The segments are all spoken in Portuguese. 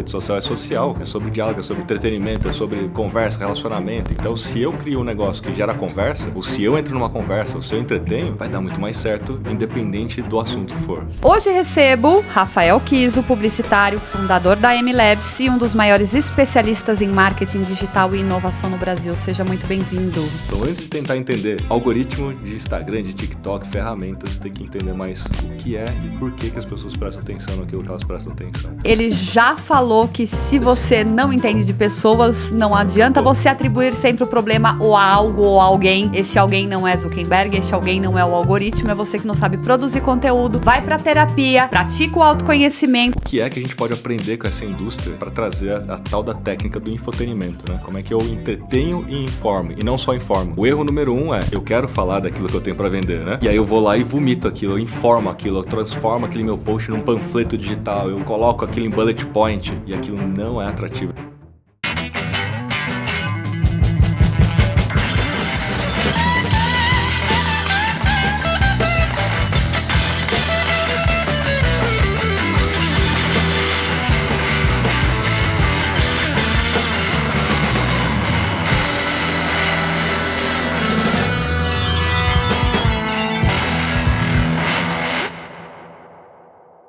rede social é social, é sobre diálogo, é sobre entretenimento, é sobre conversa, relacionamento. Então, se eu crio um negócio que gera conversa, ou se eu entro numa conversa, ou se eu entretenho, vai dar muito mais certo, independente do assunto que for. Hoje recebo Rafael Kiso, publicitário, fundador da M-Labs e um dos maiores especialistas em marketing digital e inovação no Brasil. Seja muito bem-vindo. Então, antes de tentar entender algoritmo de Instagram, de TikTok, ferramentas, tem que entender mais o que é e por que as pessoas prestam atenção naquilo que elas prestam atenção. Ele já falou que se você não entende de pessoas, não adianta você atribuir sempre o problema ou a algo ou a alguém. Este alguém não é Zuckerberg, este alguém não é o algoritmo, é você que não sabe produzir conteúdo. Vai pra terapia, pratica o autoconhecimento. O que é que a gente pode aprender com essa indústria para trazer a tal da técnica do infotenimento, né? Como é que eu entretenho e informo, e não só informo. O erro número 1 é, eu quero falar daquilo que eu tenho para vender, né? E aí eu vou lá e vomito aquilo, eu informo aquilo, eu transformo aquele meu post num panfleto digital, eu coloco aquilo em bullet point e aquilo não é atrativo.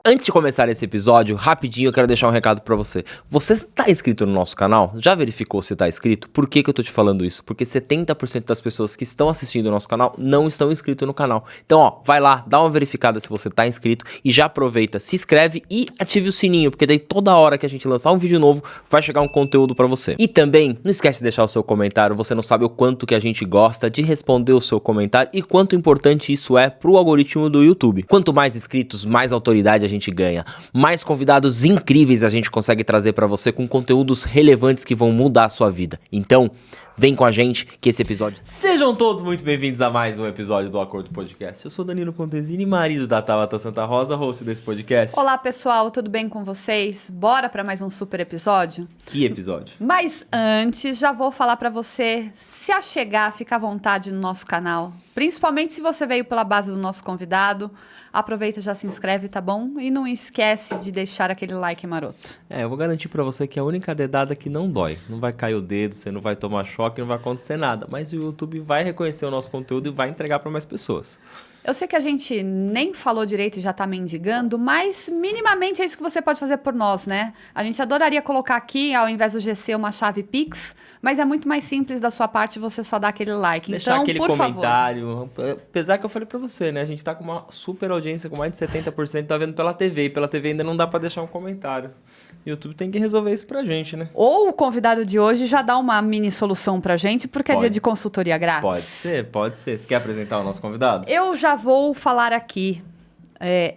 Antes de começar esse episódio, rapidinho eu quero deixar um recado pra você. Você está inscrito no nosso canal? Já verificou se está inscrito? Por que eu tô te falando isso? Porque 70% das pessoas que estão assistindo o nosso canal não estão inscritos no canal. Então, ó, vai lá, dá uma verificada se você tá inscrito e já aproveita, se inscreve e ative o sininho, porque daí toda hora que a gente lançar um vídeo novo, vai chegar um conteúdo pra você. E também, não esquece de deixar o seu comentário, você não sabe o quanto que a gente gosta de responder o seu comentário e quanto importante isso é pro algoritmo do YouTube. Quanto mais inscritos, mais autoridade a gente ganha, mais convidados incríveis a gente consegue trazer pra você com conteúdos relevantes que vão mudar a sua vida. Então, vem com a gente que esse episódio... Sejam todos muito bem-vindos a mais um episódio do Acordo Podcast. Eu sou Danilo Contesini, marido da Tabata Santa Rosa, host desse podcast. Olá, pessoal, tudo bem com vocês? Bora pra mais um super episódio? Que episódio? Mas antes, já vou falar pra você se achegar, fica à vontade no nosso canal. Principalmente se você veio pela base do nosso convidado. Aproveita, já se inscreve, tá bom? E não esquece de deixar aquele like maroto. Eu vou garantir pra você que é a única dedada que não dói. Não vai cair o dedo, você não vai tomar choque, não vai acontecer nada. Mas o YouTube vai reconhecer o nosso conteúdo e vai entregar pra mais pessoas. Eu sei que a gente nem falou direito e já tá mendigando, mas minimamente é isso que você pode fazer por nós, né? A gente adoraria colocar aqui, ao invés do GC, uma chave Pix, mas é muito mais simples da sua parte você só dar aquele like. Deixar então, aquele por comentário. favor. Apesar que eu falei pra você, né? A gente tá com uma super audiência, com mais de 70%, tá vendo pela TV. E pela TV ainda não dá pra deixar um comentário. O YouTube tem que resolver isso pra gente, né? Ou o convidado de hoje já dá uma mini solução pra gente, porque é dia de consultoria grátis. Pode ser, pode ser. Você quer apresentar o nosso convidado? Eu já vou falar aqui.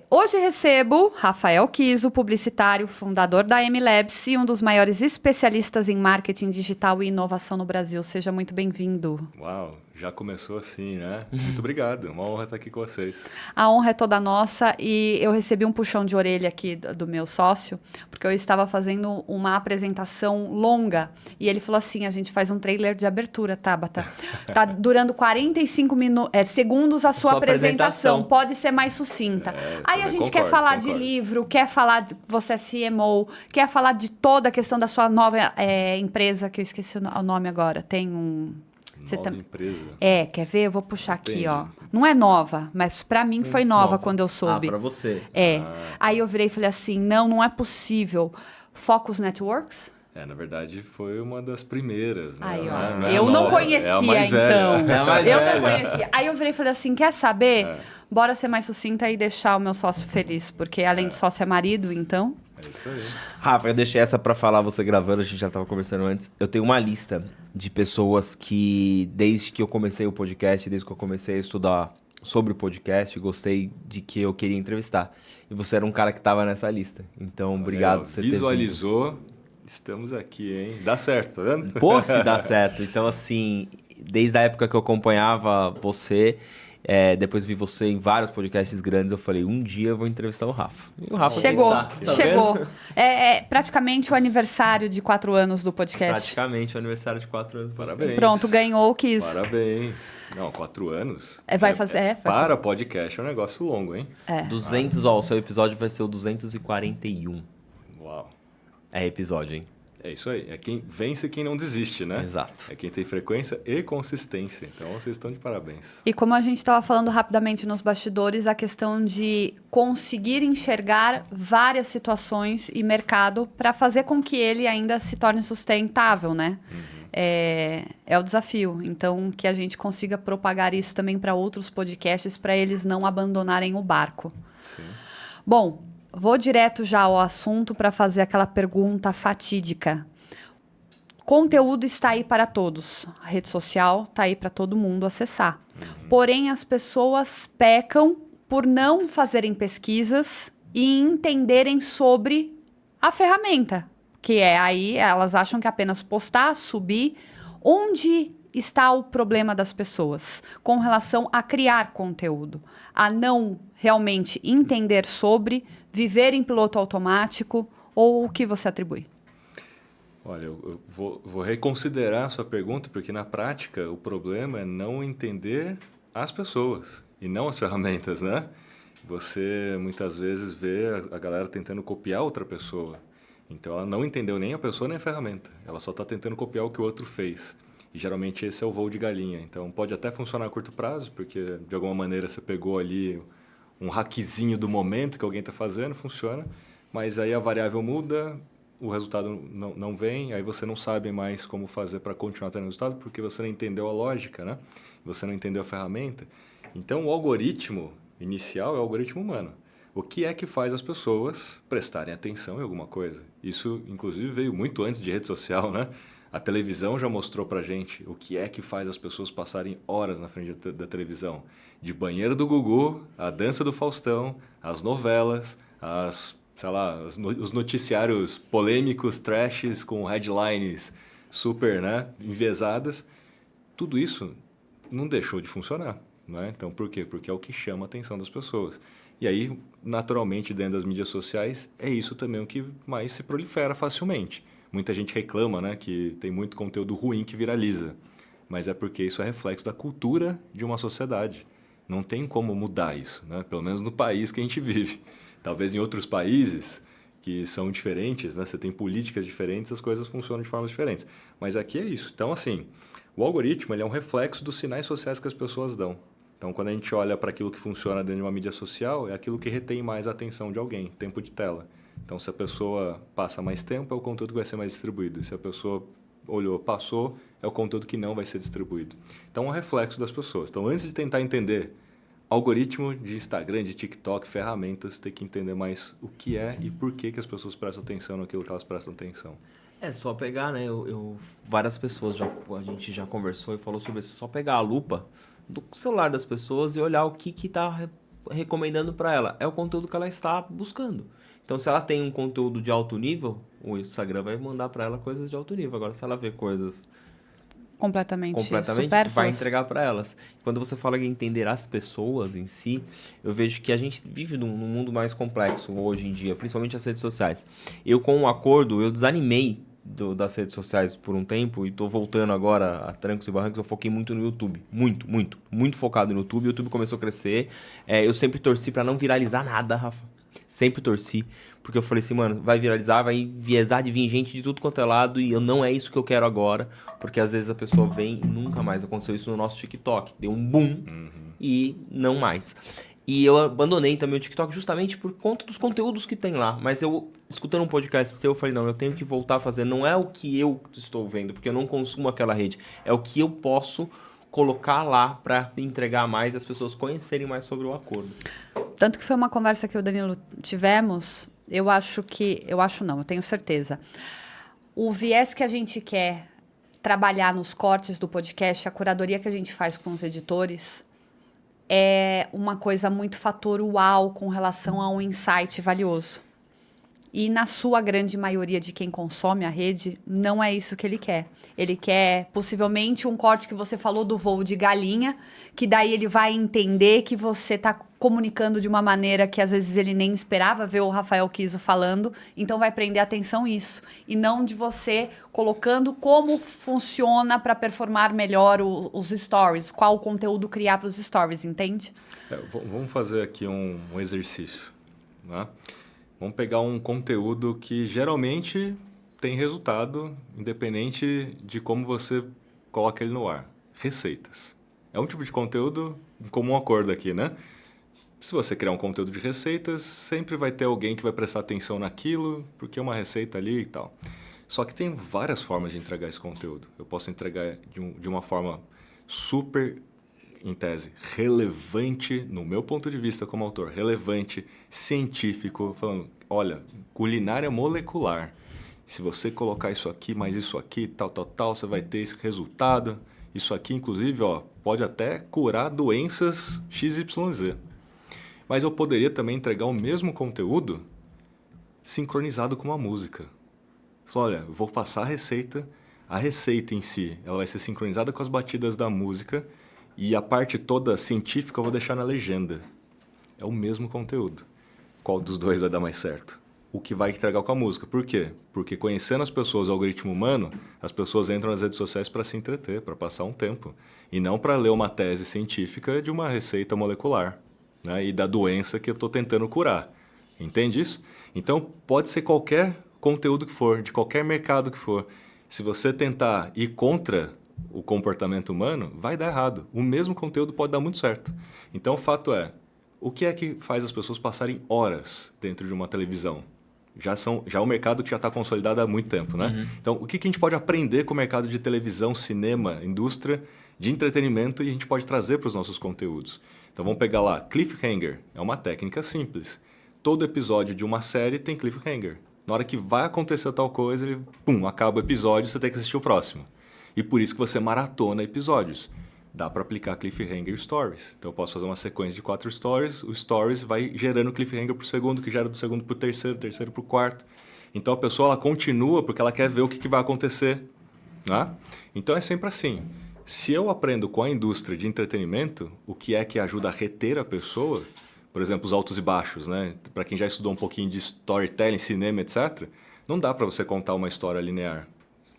Hoje recebo Rafael Kiso, publicitário, fundador da M-Labs e um dos maiores especialistas em marketing digital e inovação no Brasil. Seja muito bem-vindo. Uau, já começou assim, né? Muito obrigado, uma honra estar aqui com vocês. A honra é toda nossa e eu recebi um puxão de orelha aqui do meu sócio, porque eu estava fazendo uma apresentação longa e ele falou assim, a gente faz um trailer de abertura, Tabata. Tá durando 45 segundos a sua apresentação, pode ser mais sucinta. Aí a gente quer falar de livro, quer falar de você é CMO, quer falar de toda a questão da sua nova empresa, que eu esqueci o nome agora, tem um... empresa. Quer ver? Eu vou puxar aqui, ó. Não é nova, mas pra mim foi nova quando eu soube. Pra você. Aí eu virei e falei assim, não é possível. Focus Networks? Na verdade, foi uma das primeiras, né? Aí, ó. Não é eu não nova, conhecia, é a mais então. velha. É a mais eu velha. não conhecia. Aí eu virei e falei assim, quer saber? Bora ser mais sucinta e deixar o meu sócio feliz, porque além de sócio é marido, então... É isso aí. Rafa, eu deixei essa pra falar, você gravando, a gente já tava conversando antes. Eu tenho uma lista de pessoas que, desde que eu comecei o podcast, desde que eu comecei a estudar sobre o podcast, gostei de que eu queria entrevistar. E você era um cara que tava nessa lista. Então, obrigado por você ter vindo. Visualizou, estamos aqui, hein? Dá certo, tá vendo? Pô, se dá certo. Então, assim, desde a época que eu acompanhava você... depois vi você em vários podcasts grandes, eu falei, um dia eu vou entrevistar o Rafa. E o Rafa chegou. Vendo? É praticamente o aniversário de 4 anos do podcast. Praticamente o aniversário de 4 anos. Parabéns. Pronto, ganhou o Kiso. Parabéns. Não, 4 anos. Vai fazer. Para podcast é um negócio longo, hein? 200, ó, o seu episódio vai ser o 241. Uau. É episódio, hein? É isso aí. É quem vence quem não desiste, né? Exato. É quem tem frequência e consistência. Então, vocês estão de parabéns. E como a gente estava falando rapidamente nos bastidores, a questão de conseguir enxergar várias situações e mercado para fazer com que ele ainda se torne sustentável, né? É o desafio. Então, que a gente consiga propagar isso também para outros podcasts, para eles não abandonarem o barco. Sim. Bom, vou direto já ao assunto para fazer aquela pergunta fatídica. Conteúdo está aí para todos. A rede social está aí para todo mundo acessar. Porém, as pessoas pecam por não fazerem pesquisas e entenderem sobre a ferramenta. Que é aí, elas acham que apenas postar, subir. Onde está o problema das pessoas com relação a criar conteúdo? A não realmente entender sobre, viver em piloto automático, ou o que você atribui? Olha, eu vou reconsiderar a sua pergunta, porque na prática o problema é não entender as pessoas e não as ferramentas, né? Você muitas vezes vê a galera tentando copiar outra pessoa. Então ela não entendeu nem a pessoa nem a ferramenta. Ela só está tentando copiar o que o outro fez. E geralmente esse é o voo de galinha. Então pode até funcionar a curto prazo, porque de alguma maneira você pegou ali um hackzinho do momento que alguém está fazendo, funciona. Mas aí a variável muda, o resultado não vem, aí você não sabe mais como fazer para continuar tendo resultado, porque você não entendeu a lógica, né? Você não entendeu a ferramenta. Então o algoritmo inicial é o algoritmo humano. O que é que faz as pessoas prestarem atenção em alguma coisa? Isso, inclusive, veio muito antes de rede social, né? A televisão já mostrou pra gente o que é que faz as pessoas passarem horas na frente da televisão. De Banheiro do Gugu, a Dança do Faustão, as novelas, os noticiários polêmicos, trashes, com headlines super, né, enviesadas. Tudo isso não deixou de funcionar, né? Então, por quê? Porque é o que chama a atenção das pessoas. E aí, naturalmente, dentro das mídias sociais, é isso também o que mais se prolifera facilmente. Muita gente reclama, né, que tem muito conteúdo ruim que viraliza. Mas é porque isso é reflexo da cultura de uma sociedade. Não tem como mudar isso, né? Pelo menos no país que a gente vive. Talvez em outros países que são diferentes, né? Você tem políticas diferentes, as coisas funcionam de formas diferentes. Mas aqui é isso. Então, assim, o algoritmo ele é um reflexo dos sinais sociais que as pessoas dão. Então, quando a gente olha para aquilo que funciona dentro de uma mídia social, é aquilo que retém mais a atenção de alguém, tempo de tela. Então, se a pessoa passa mais tempo, é o conteúdo que vai ser mais distribuído. Se a pessoa olhou, passou, é o conteúdo que não vai ser distribuído. Então, é um reflexo das pessoas. Então, antes de tentar entender algoritmo de Instagram, de TikTok, ferramentas, tem que entender mais o que é e por que as pessoas prestam atenção naquilo que elas prestam atenção. É só pegar, né? Várias pessoas, a gente já conversou e falou sobre isso. Só pegar a lupa do celular das pessoas e olhar o que está recomendando para ela. É o conteúdo que ela está buscando. Então, se ela tem um conteúdo de alto nível, o Instagram vai mandar para ela coisas de alto nível. Agora, se ela vê coisas completamente vai entregar para elas. Quando você fala em entender as pessoas em si, eu vejo que a gente vive num mundo mais complexo hoje em dia, principalmente as redes sociais. Eu, com o acordo, eu desanimei das redes sociais por um tempo e tô voltando agora a trancos e barrancos. Eu foquei muito no YouTube, muito focado no YouTube. O YouTube começou a crescer. Eu sempre torci para não viralizar nada, Rafa. Sempre torci, porque eu falei assim, mano, vai viralizar, vai enviesar de vir gente de tudo quanto é lado e não é isso que eu quero agora, porque às vezes a pessoa vem e nunca mais. Aconteceu isso no nosso TikTok, deu um boom e não mais. E eu abandonei também o TikTok justamente por conta dos conteúdos que tem lá. Mas eu, escutando um podcast seu, eu falei, não, eu tenho que voltar a fazer. Não é o que eu estou vendo, porque eu não consumo aquela rede. É o que eu posso colocar lá para entregar mais e as pessoas conhecerem mais sobre o acordo. Tanto que foi uma conversa que eu e o Danilo tivemos, eu tenho certeza. O viés que a gente quer trabalhar nos cortes do podcast, a curadoria que a gente faz com os editores, é uma coisa muito fator uau com relação a um insight valioso. E na sua grande maioria de quem consome a rede, não é isso que ele quer. Ele quer, possivelmente, um corte que você falou do voo de galinha, que daí ele vai entender que você está comunicando de uma maneira que às vezes ele nem esperava ver o Rafael Kiso falando, então vai prender atenção isso. E não de você colocando como funciona para performar melhor os stories, qual o conteúdo criar para os stories, entende? Vamos fazer aqui um exercício, né? Vamos pegar um conteúdo que geralmente tem resultado, independente de como você coloca ele no ar. Receitas. É um tipo de conteúdo em comum acordo aqui, né? Se você criar um conteúdo de receitas, sempre vai ter alguém que vai prestar atenção naquilo, porque é uma receita ali e tal. Só que tem várias formas de entregar esse conteúdo. Eu posso entregar de uma forma super, em tese, relevante, no meu ponto de vista como autor, relevante, científico, falando, olha, culinária molecular. Se você colocar isso aqui, mais isso aqui, tal, tal, tal, você vai ter esse resultado. Isso aqui, inclusive, ó, pode até curar doenças XYZ. Mas eu poderia também entregar o mesmo conteúdo sincronizado com uma música. Falar, olha, eu vou passar a receita em si, ela vai ser sincronizada com as batidas da música e a parte toda científica eu vou deixar na legenda. É o mesmo conteúdo. Qual dos dois vai dar mais certo? O que vai entregar com a música. Por quê? Porque conhecendo as pessoas, o algoritmo humano, as pessoas entram nas redes sociais para se entreter, para passar um tempo. E não para ler uma tese científica de uma receita molecular, né? E da doença que eu estou tentando curar. Entende isso? Então, pode ser qualquer conteúdo que for, de qualquer mercado que for. Se você tentar ir contra o comportamento humano, vai dar errado. O mesmo conteúdo pode dar muito certo. Então, o fato é, o que é que faz as pessoas passarem horas dentro de uma televisão? Já é um mercado que já está consolidado há muito tempo, né? Uhum. Então, o que a gente pode aprender com o mercado de televisão, cinema, indústria de entretenimento e a gente pode trazer para os nossos conteúdos? Então, vamos pegar lá, cliffhanger. É uma técnica simples. Todo episódio de uma série tem cliffhanger. Na hora que vai acontecer tal coisa, ele, acaba o episódio, você tem que assistir o próximo. E por isso que você maratona episódios. Dá para aplicar cliffhanger stories. Então eu posso fazer uma sequência de 4 stories, o stories vai gerando cliffhanger pro segundo, que gera do segundo pro terceiro, terceiro pro quarto. Então a pessoa ela continua porque ela quer ver o que vai acontecer. Né? Então é sempre assim. Se eu aprendo com a indústria de entretenimento, o que é que ajuda a reter a pessoa, por exemplo, os altos e baixos, né? Para quem já estudou um pouquinho de storytelling, cinema, etc., não dá para você contar uma história linear.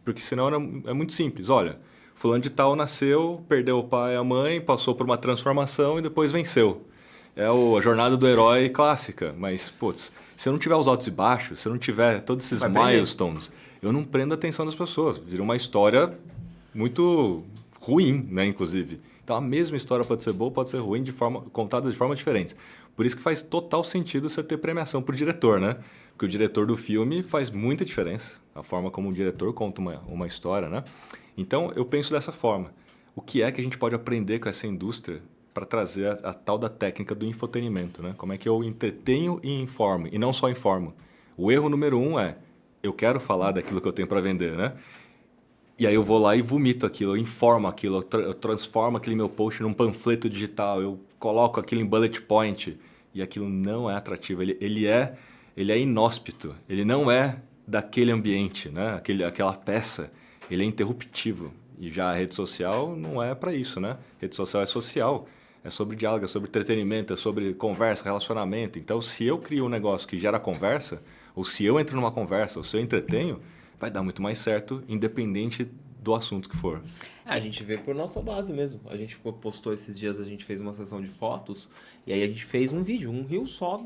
Porque senão é muito simples. Olha, fulano de tal nasceu, perdeu o pai e a mãe, passou por uma transformação e depois venceu. É a jornada do herói clássica. Mas, putz, se eu não tiver os altos e baixos, se eu não tiver todos esses milestones, eu não prendo a atenção das pessoas. Vira uma história muito ruim, né, inclusive. Então, a mesma história pode ser boa, pode ser ruim, contada de formas diferentes. Por isso que faz total sentido você ter premiação por diretor, né? Porque o diretor do filme faz muita diferença. A forma como o diretor conta uma história, né? Então, eu penso dessa forma. O que é que a gente pode aprender com essa indústria para trazer a tal da técnica do infotenimento, né? Como é que eu entretenho e informo, e não só informo. O erro número 1 é, eu quero falar daquilo que eu tenho para vender, né? E aí eu vou lá e vomito aquilo, eu informo aquilo, eu transformo aquele meu post num panfleto digital, eu coloco aquilo em bullet point, e aquilo não é atrativo, ele é inóspito, ele não é daquele ambiente, né? Aquela peça. Ele é interruptivo. E já a rede social não é para isso, né? Rede social é social. É sobre diálogo, é sobre entretenimento, é sobre conversa, relacionamento. Então, se eu crio um negócio que gera conversa, ou se eu entro numa conversa, ou se eu entretenho, vai dar muito mais certo, independente do assunto que for. A gente vê por nossa base mesmo. A gente postou esses dias, a gente fez uma sessão de fotos e aí a gente fez um vídeo, um reel só,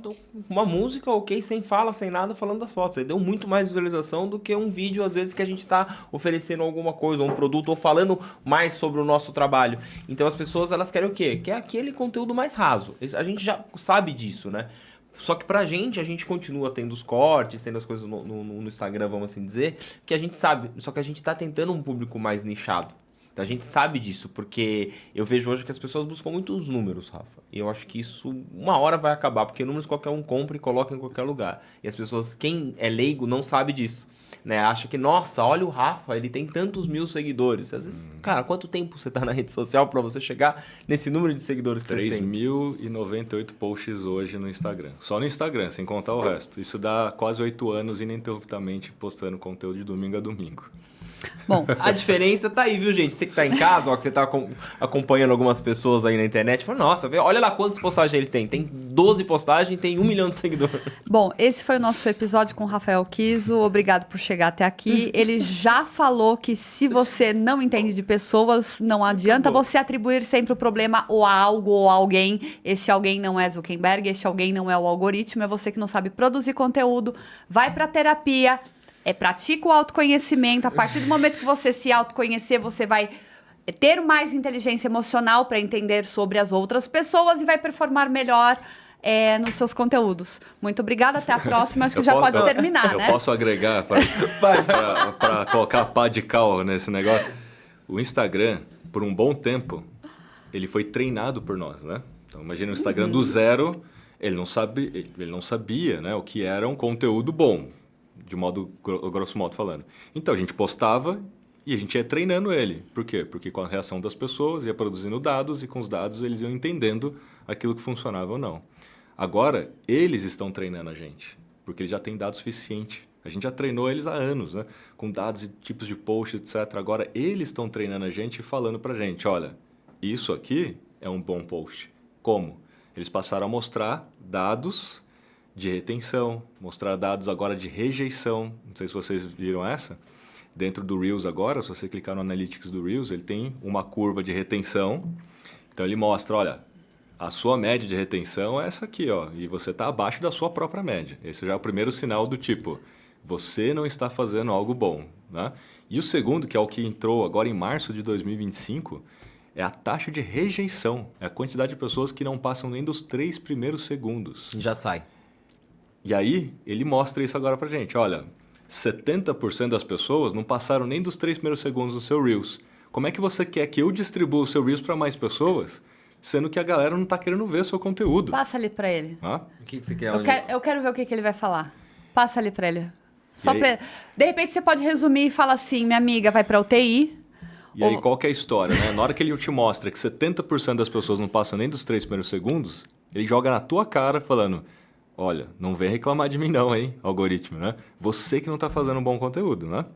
uma música, ok, sem fala, sem nada, falando das fotos. Aí deu muito mais visualização do que um vídeo, às vezes, que a gente tá oferecendo alguma coisa, um produto, ou falando mais sobre o nosso trabalho. Então as pessoas, elas querem o quê? Quer aquele conteúdo mais raso. A gente já sabe disso, né? Só que pra gente, a gente continua tendo os cortes, tendo as coisas no Instagram, vamos assim dizer, que a gente sabe, só que a gente tá tentando um público mais nichado. Então a gente sabe disso, porque eu vejo hoje que as pessoas buscam muitos números, Rafa. E eu acho que isso uma hora vai acabar, porque números qualquer um compra e coloca em qualquer lugar. E as pessoas, quem é leigo, não sabe disso. Né? Acha que, nossa, olha o Rafa, ele tem tantos mil seguidores. Às vezes, cara, quanto tempo você tá na rede social pra você chegar nesse número de seguidores que você tem? 3.098 posts hoje no Instagram. Só no Instagram, sem contar o resto. Isso dá quase 8 anos ininterruptamente postando conteúdo de domingo a domingo. Bom, A diferença tá aí, viu, gente? Você que tá em casa, ó, que você tá acompanhando algumas pessoas aí na internet, fala, nossa, olha lá quantas postagens ele tem. Tem 12 postagens e tem 1 milhão de seguidores. bom, esse foi o nosso episódio com o Rafael Kiso. Obrigado por chegar até aqui. Ele já falou que se você não entende de pessoas, não adianta você atribuir sempre o problema ou a algo ou a alguém. Este alguém não é Zuckerberg, este alguém não é o algoritmo, é você que não sabe produzir conteúdo. Vai pra terapia, pratica o autoconhecimento. A partir do momento que você se autoconhecer, você vai ter mais inteligência emocional para entender sobre as outras pessoas e vai performar melhor nos seus conteúdos. Muito obrigada, até a próxima. Acho que já pode terminar, né? Eu posso agregar para colocar pá de cal nesse negócio. O Instagram, por um bom tempo, ele foi treinado por nós, né? Então, imagina o Instagram do zero, ele não sabia, né, o que era um conteúdo bom, de modo grosso modo falando. Então, a gente postava e a gente ia treinando ele. Por quê? Porque com a reação das pessoas, ia produzindo dados e com os dados eles iam entendendo aquilo que funcionava ou não. Agora, eles estão treinando a gente, porque eles já têm dados suficiente. A gente já treinou eles há anos, né? Com dados e tipos de posts, etc. Agora, eles estão treinando a gente e falando pra gente, olha, isso aqui é um bom post. Como? Eles passaram a mostrar dados de retenção, mostrar dados agora de rejeição. Não sei se vocês viram essa. Dentro do Reels agora, se você clicar no Analytics do Reels, ele tem uma curva de retenção. Então, ele mostra, olha, a sua média de retenção é essa aqui, ó, e você está abaixo da sua própria média. Esse já é o primeiro sinal do tipo, você não está fazendo algo bom, né? E o segundo, que é o que entrou agora em março de 2025, é a taxa de rejeição. É a quantidade de pessoas que não passam nem dos 3 primeiros segundos. Já sai. E aí, ele mostra isso agora pra gente. Olha, 70% das pessoas não passaram nem dos 3 primeiros segundos do seu Reels. Como é que você quer que eu distribua o seu Reels para mais pessoas, sendo que a galera não está querendo ver o seu conteúdo? Passa ali pra ele. O que você quer? Eu quero ver o que ele vai falar. Passa ali pra ele. Só aí? pra... De repente você pode resumir e falar assim, minha amiga vai pra UTI. E aí, qual que é a história, né? Na hora que ele te mostra que 70% das pessoas não passam nem dos 3 primeiros segundos, ele joga na tua cara falando, olha, não vem reclamar de mim não, hein, algoritmo, né? Você que não está fazendo um bom conteúdo, né?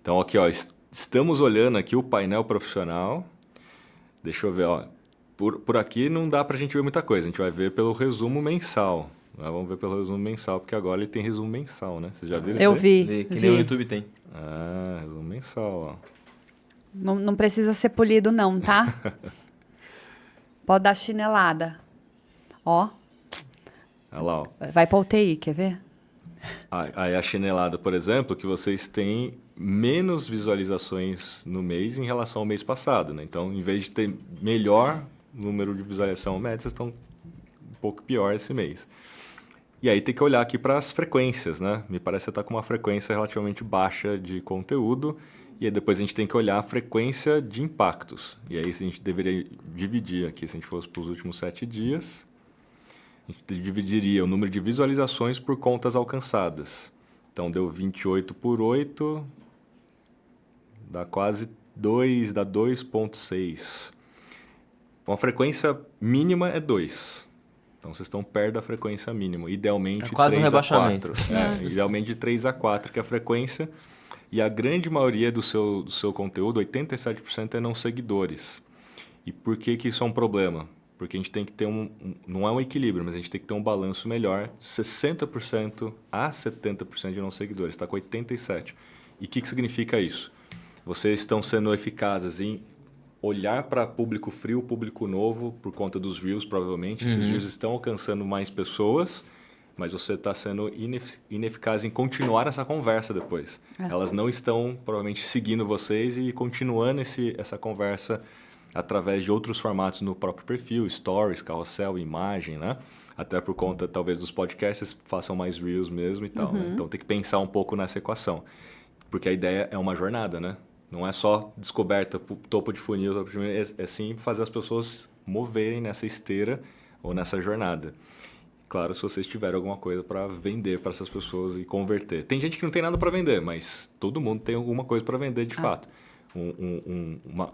Então, aqui, ó, estamos olhando aqui o painel profissional. Deixa eu ver, ó. Por aqui não dá pra gente ver muita coisa. A gente vai ver pelo resumo mensal. Vamos ver pelo resumo mensal, porque agora ele tem resumo mensal, né? Vocês já viram isso? Eu vi. Que nem o YouTube tem. Ah, resumo mensal, ó. Não precisa ser polido não, tá? Pode dar chinelada. Ó. Olha lá, ó. Vai pra UTI, quer ver? Aí a chinelada, por exemplo, que vocês têm menos visualizações no mês em relação ao mês passado, né? Então, em vez de ter melhor número de visualização média, vocês estão um pouco pior esse mês. E aí tem que olhar aqui para as frequências, né? Me parece que você está com uma frequência relativamente baixa de conteúdo, e aí depois a gente tem que olhar a frequência de impactos. E aí a gente deveria dividir aqui, se a gente fosse para os últimos 7 dias... A gente dividiria o número de visualizações por contas alcançadas. Então, deu 28 por 8, dá quase 2, dá 2,6. Uma frequência mínima é 2. Então, vocês estão perto da frequência mínima. Idealmente, tá quase 3 um rebaixamento. a 4. Idealmente, de 3 a 4, que é a frequência. E a grande maioria do seu conteúdo, 87%, é não seguidores. E por que isso é um problema? Porque a gente tem que ter não é um equilíbrio, mas a gente tem que ter um balanço melhor, 60% a 70% de não seguidores, está com 87%. E o que significa isso? Vocês estão sendo eficazes em olhar para público frio, público novo, por conta dos Reels, provavelmente. Esses Reels estão alcançando mais pessoas, mas você está sendo ineficaz em continuar essa conversa depois. Elas não estão, provavelmente, seguindo vocês e continuando essa conversa através de outros formatos no próprio perfil, stories, carrossel, imagem, né? Até por conta, talvez, dos podcasts façam mais reels mesmo e tal, né? Então, tem que pensar um pouco nessa equação. Porque a ideia é uma jornada, né? Não é só descoberta, topo de funil, é sim fazer as pessoas moverem nessa esteira ou nessa jornada. Claro, se vocês tiverem alguma coisa para vender para essas pessoas e converter. Tem gente que não tem nada para vender, mas todo mundo tem alguma coisa para vender de fato.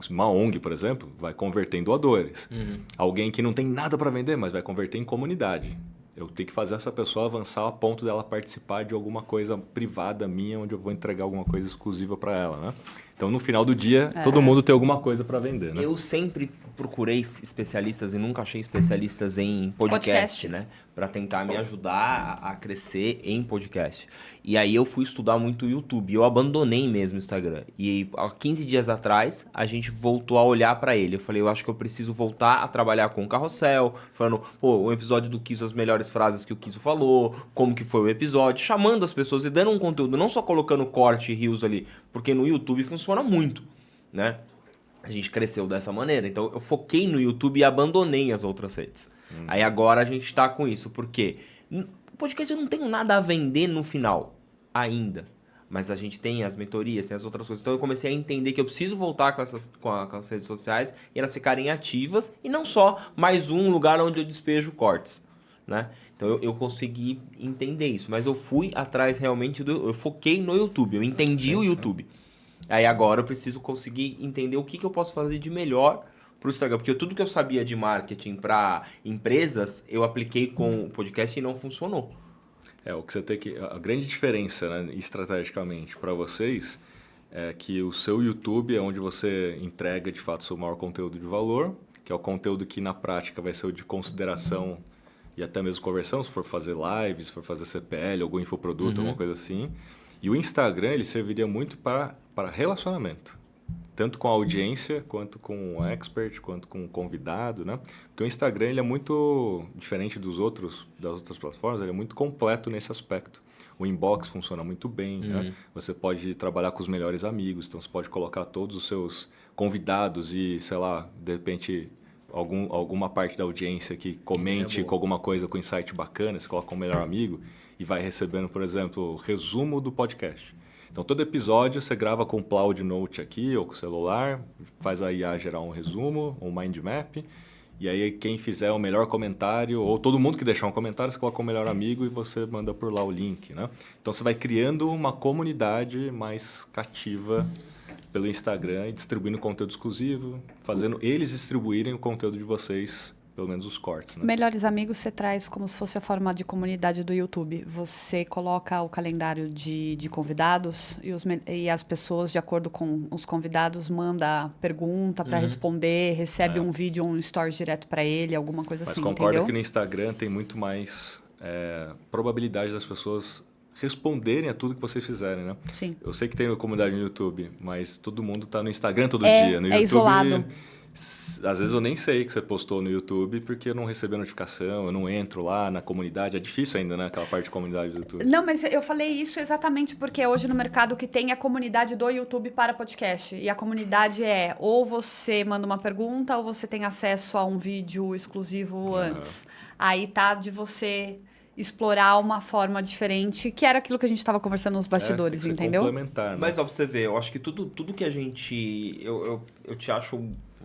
Uma ONG, por exemplo, vai converter em doadores. Alguém que não tem nada para vender, mas vai converter em comunidade. Eu tenho que fazer essa pessoa avançar a ponto dela participar de alguma coisa privada minha, onde eu vou entregar alguma coisa exclusiva para ela, né? Então, no final do dia, todo mundo tem alguma coisa para vender, né? Eu sempre procurei especialistas e nunca achei especialistas em podcast, né? Para tentar me ajudar a crescer em podcast. E aí eu fui estudar muito o YouTube. Eu abandonei mesmo o Instagram. E há 15 dias atrás, a gente voltou a olhar para ele. Eu falei, eu acho que eu preciso voltar a trabalhar com o Carrossel. Falando, pô, o episódio do Kiso, as melhores frases que o Kiso falou. Como que foi o episódio. Chamando as pessoas e dando um conteúdo. Não só colocando corte e rios ali. Porque no YouTube funciona muito, né? A gente cresceu dessa maneira. Então eu foquei no YouTube e abandonei as outras redes. Aí agora a gente tá com isso. Por quê? O podcast eu não tenho nada a vender no final. Ainda. Mas a gente tem as mentorias, tem as outras coisas. Então eu comecei a entender que eu preciso voltar com as redes sociais e elas ficarem ativas. E não só mais um lugar onde eu despejo cortes, né? Então eu consegui entender isso. Mas eu fui atrás realmente eu foquei no YouTube. Eu entendi o YouTube. Aí agora eu preciso conseguir entender o que eu posso fazer de melhor pro Instagram. Porque tudo que eu sabia de marketing para empresas, eu apliquei com o podcast e não funcionou. O que você tem que... A grande diferença, né, estrategicamente para vocês é que o seu YouTube é onde você entrega, de fato, o seu maior conteúdo de valor, que é o conteúdo que, na prática, vai ser o de consideração e até mesmo conversão, se for fazer lives, se for fazer CPL, algum infoproduto, alguma coisa assim. E o Instagram, ele serviria muito para relacionamento. Tanto com a audiência, quanto com o expert, quanto com o convidado, né? Porque o Instagram, ele é muito diferente das outras plataformas, ele é muito completo nesse aspecto. O inbox funciona muito bem, né? Você pode trabalhar com os melhores amigos, então você pode colocar todos os seus convidados e, sei lá, de repente... alguma parte da audiência que comente com alguma coisa com insight bacana, você coloca um melhor amigo e vai recebendo, por exemplo, o resumo do podcast. Então, todo episódio você grava com o Cloud Note aqui ou com o celular, faz a IA gerar um resumo, um mind map, e aí quem fizer o melhor comentário, ou todo mundo que deixar um comentário, você coloca o melhor amigo e você manda por lá o link, né? Então, você vai criando uma comunidade mais cativa pelo Instagram e distribuindo conteúdo exclusivo, fazendo eles distribuírem o conteúdo de vocês, pelo menos os cortes, né? Melhores Amigos você traz como se fosse a forma de comunidade do YouTube. Você coloca o calendário de convidados e as pessoas, de acordo com os convidados, manda pergunta para responder, recebe um vídeo, um story direto para ele, alguma coisa assim, Mas concorda entendeu? que no Instagram tem muito mais probabilidade das pessoas responderem a tudo que vocês fizerem, né? Sim. Eu sei que tem comunidade no YouTube, mas todo mundo tá no Instagram todo dia. No YouTube, isolado. Às vezes eu nem sei que você postou no YouTube porque eu não recebi a notificação, eu não entro lá na comunidade. É difícil ainda, né? Aquela parte de comunidade do YouTube. Não, mas eu falei isso exatamente porque hoje no mercado que tem a comunidade do YouTube para podcast. E a comunidade ou você manda uma pergunta ou você tem acesso a um vídeo exclusivo antes. Aí tá de você explorar uma forma diferente, que era aquilo que a gente estava conversando nos bastidores, tem que ser entendeu? Complementar, né? Mas ó, pra você ver, eu acho que tudo que a gente... Eu te acho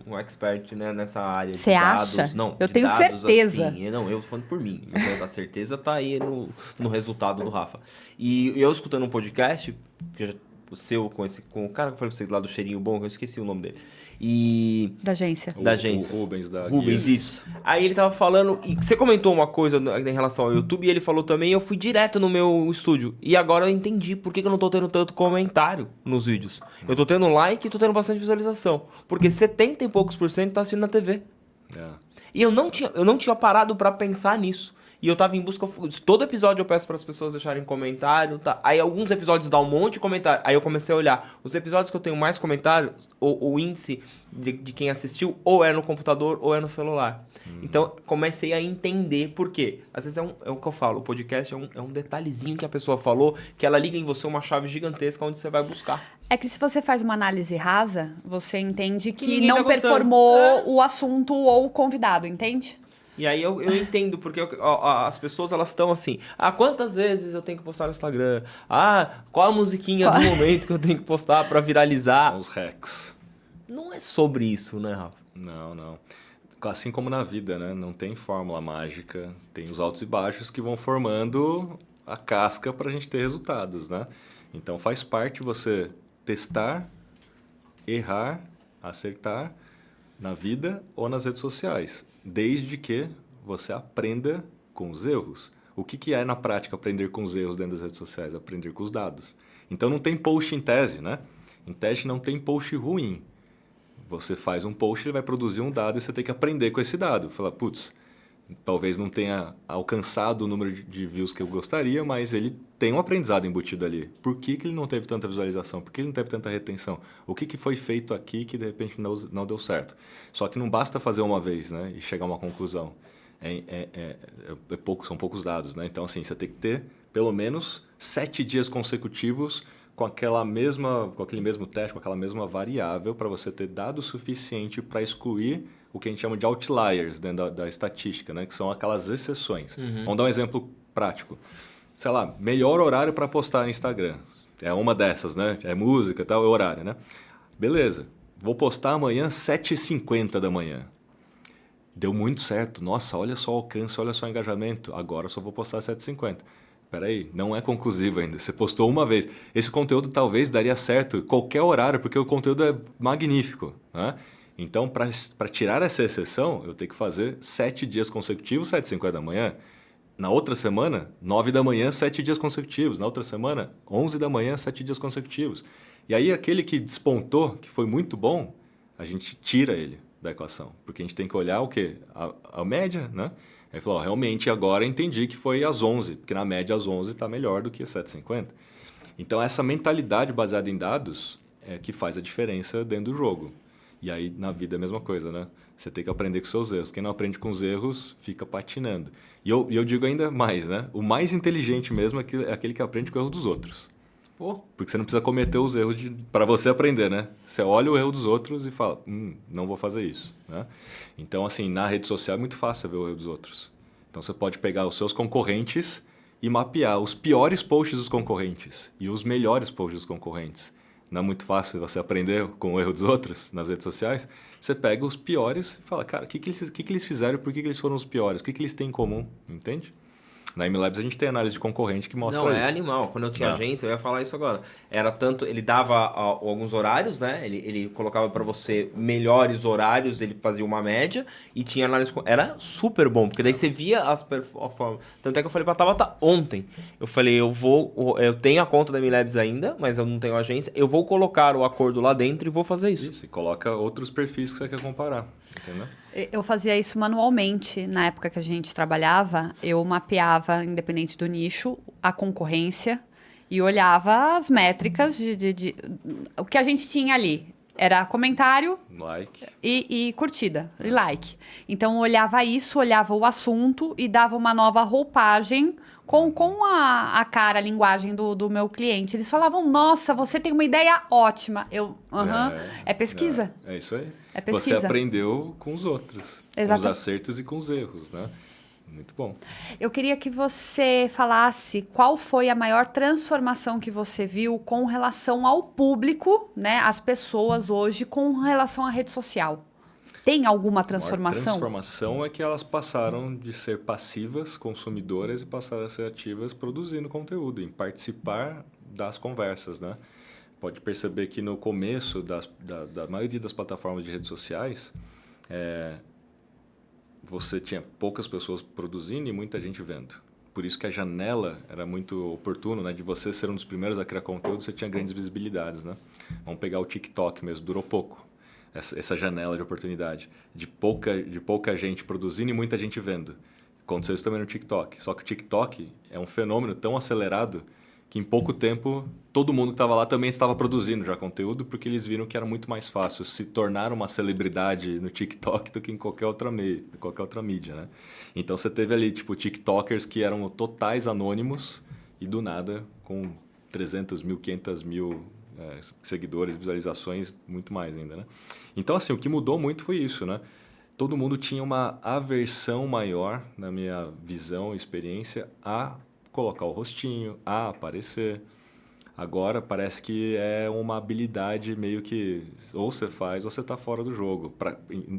um expert, né, nessa área Você de dados. acha? Não, Eu de tenho dados, certeza. Assim, não, eu tô falando por mim. Então, a certeza tá aí no resultado do Rafa. E eu escutando um podcast, que o seu, com o cara que eu falei pra vocês lá do Cheirinho Bom, que eu esqueci o nome dele. E... Da agência. Da agência. O Rubens, da Rubens, Gears. isso. Aí ele tava falando, e você comentou uma coisa em relação ao YouTube, e ele falou também, eu fui direto no meu estúdio. E agora eu entendi por que eu não tô tendo tanto comentário nos vídeos. Eu tô tendo like e tô tendo bastante visualização. Porque 70 e poucos % tá assistindo na TV. E eu não tinha parado pra pensar nisso. E eu tava em busca... Todo episódio eu peço para as pessoas deixarem comentário, tá? Aí alguns episódios dá um monte de comentário. Aí eu comecei a olhar. Os episódios que eu tenho mais comentários, o índice de quem assistiu, ou é no computador ou é no celular. Então, comecei a entender por quê. Às vezes é o que eu falo. O podcast é um detalhezinho que a pessoa falou, que ela liga em você uma chave gigantesca onde você vai buscar. É que se você faz uma análise rasa, você entende que ninguém não tá gostando. performou o assunto ou o convidado, entende? E aí eu entendo, porque as pessoas elas estão assim, quantas vezes eu tenho que postar no Instagram? Qual a musiquinha do momento que eu tenho que postar pra viralizar? São os hacks. Não é sobre isso, né, Rafa? Não. Assim como na vida, né? Não tem fórmula mágica, tem os altos e baixos que vão formando a casca pra gente ter resultados, né? Então faz parte você testar, errar, acertar na vida ou nas redes sociais. Desde que você aprenda com os erros, o que é na prática aprender com os erros dentro das redes sociais? Aprender com os dados. Então não tem post em tese, né? Em teste não tem post ruim. Você faz um post, ele vai produzir um dado e você tem que aprender com esse dado. Falar, putz, talvez não tenha alcançado o número de views que eu gostaria, mas ele tem um aprendizado embutido ali. Por que ele não teve tanta visualização? Por que ele não teve tanta retenção? O que foi feito aqui que de repente não deu certo? Só que não basta fazer uma vez, né? E chegar a uma conclusão. São poucos dados, né? Então, assim, você tem que ter pelo menos 7 dias consecutivos com aquele mesmo teste, com aquela mesma variável, para você ter dado suficiente para excluir o que a gente chama de outliers dentro da estatística, né? Que são aquelas exceções. Vamos dar um exemplo prático. Sei lá, melhor horário para postar no Instagram. É uma dessas, né? É música e tal, é horário, né? Beleza, vou postar amanhã 7h50 da manhã. Deu muito certo. Nossa, olha só o alcance, olha só o engajamento. Agora só vou postar 7h50. Peraí, não é conclusivo ainda. Você postou uma vez. Esse conteúdo talvez daria certo qualquer horário, porque o conteúdo é magnífico, né? Então, para tirar essa exceção, eu tenho que fazer 7 dias consecutivos, 7h50 da manhã. Na outra semana, 9 da manhã, 7 dias consecutivos. Na outra semana, 11 da manhã, 7 dias consecutivos. E aí, aquele que despontou, que foi muito bom, a gente tira ele da equação. Porque a gente tem que olhar o quê? A média, né? Aí falou, realmente agora entendi que foi às 11, porque na média às 11 está melhor do que às 7h50. Então, essa mentalidade baseada em dados é que faz a diferença dentro do jogo. E aí, na vida, é a mesma coisa, né? Você tem que aprender com seus erros. Quem não aprende com os erros, fica patinando. E eu digo ainda mais, né? O mais inteligente mesmo é aquele que aprende com o erro dos outros. Porque você não precisa cometer os erros para você aprender, né? Você olha o erro dos outros e fala, não vou fazer isso, né? Então, assim, na rede social é muito fácil ver o erro dos outros. Então, você pode pegar os seus concorrentes e mapear os piores posts dos concorrentes e os melhores posts dos concorrentes. Não é muito fácil você aprender com o erro dos outros nas redes sociais? Você pega os piores e fala, cara, o que eles fizeram e por que eles foram os piores? O que eles têm em comum? Entende? Na MLabs a gente tem análise de concorrente que mostra isso. Não, é animal. Quando eu tinha agência, eu ia falar isso agora. Era tanto, ele dava alguns horários, né? Ele colocava para você melhores horários, ele fazia uma média e tinha análise. Era super bom, porque daí você via as performances. Tanto é que eu falei pra Tabata ontem. Eu falei, eu tenho a conta da MLabs ainda, mas eu não tenho agência. Eu vou colocar o acordo lá dentro e vou fazer isso. Isso, e coloca outros perfis que você quer comparar. Entendeu? Eu fazia isso manualmente. Na época que a gente trabalhava, eu mapeava, independente do nicho, a concorrência e olhava as métricas o que a gente tinha ali. Era comentário like. E curtida, e like. Então, eu olhava isso, olhava o assunto e dava uma nova roupagem com a cara, a linguagem do meu cliente. Eles falavam, nossa, você tem uma ideia ótima. É pesquisa. É isso aí. É pesquisa. Você aprendeu com os outros. Exato. Com os acertos e com os erros, né? Muito bom. Eu queria que você falasse qual foi a maior transformação que você viu com relação ao público, né? As pessoas hoje com relação à rede social. Tem alguma transformação? A transformação é que elas passaram de ser passivas, consumidoras, e passaram a ser ativas produzindo conteúdo, em participar das conversas, né? Pode perceber que no começo da maioria das plataformas de redes sociais, você tinha poucas pessoas produzindo e muita gente vendo. Por isso que a janela era muito oportuna, né? De você ser um dos primeiros a criar conteúdo, você tinha grandes visibilidades, né? Vamos pegar o TikTok mesmo, durou pouco. Essa janela de oportunidade. De pouca gente produzindo e muita gente vendo. Aconteceu isso também no TikTok. Só que o TikTok é um fenômeno tão acelerado que em pouco tempo todo mundo que estava lá também estava produzindo já conteúdo, porque eles viram que era muito mais fácil se tornar uma celebridade no TikTok do que em qualquer outra mídia, né? Então você teve ali tipo TikTokers que eram totais anônimos e do nada com 300 mil, 500 mil seguidores, visualizações, muito mais ainda, né? Então assim, o que mudou muito foi isso, né? Todo mundo tinha uma aversão maior, na minha visão e experiência, a colocar o rostinho, a aparecer. Agora parece que é uma habilidade meio que ou você faz ou você está fora do jogo,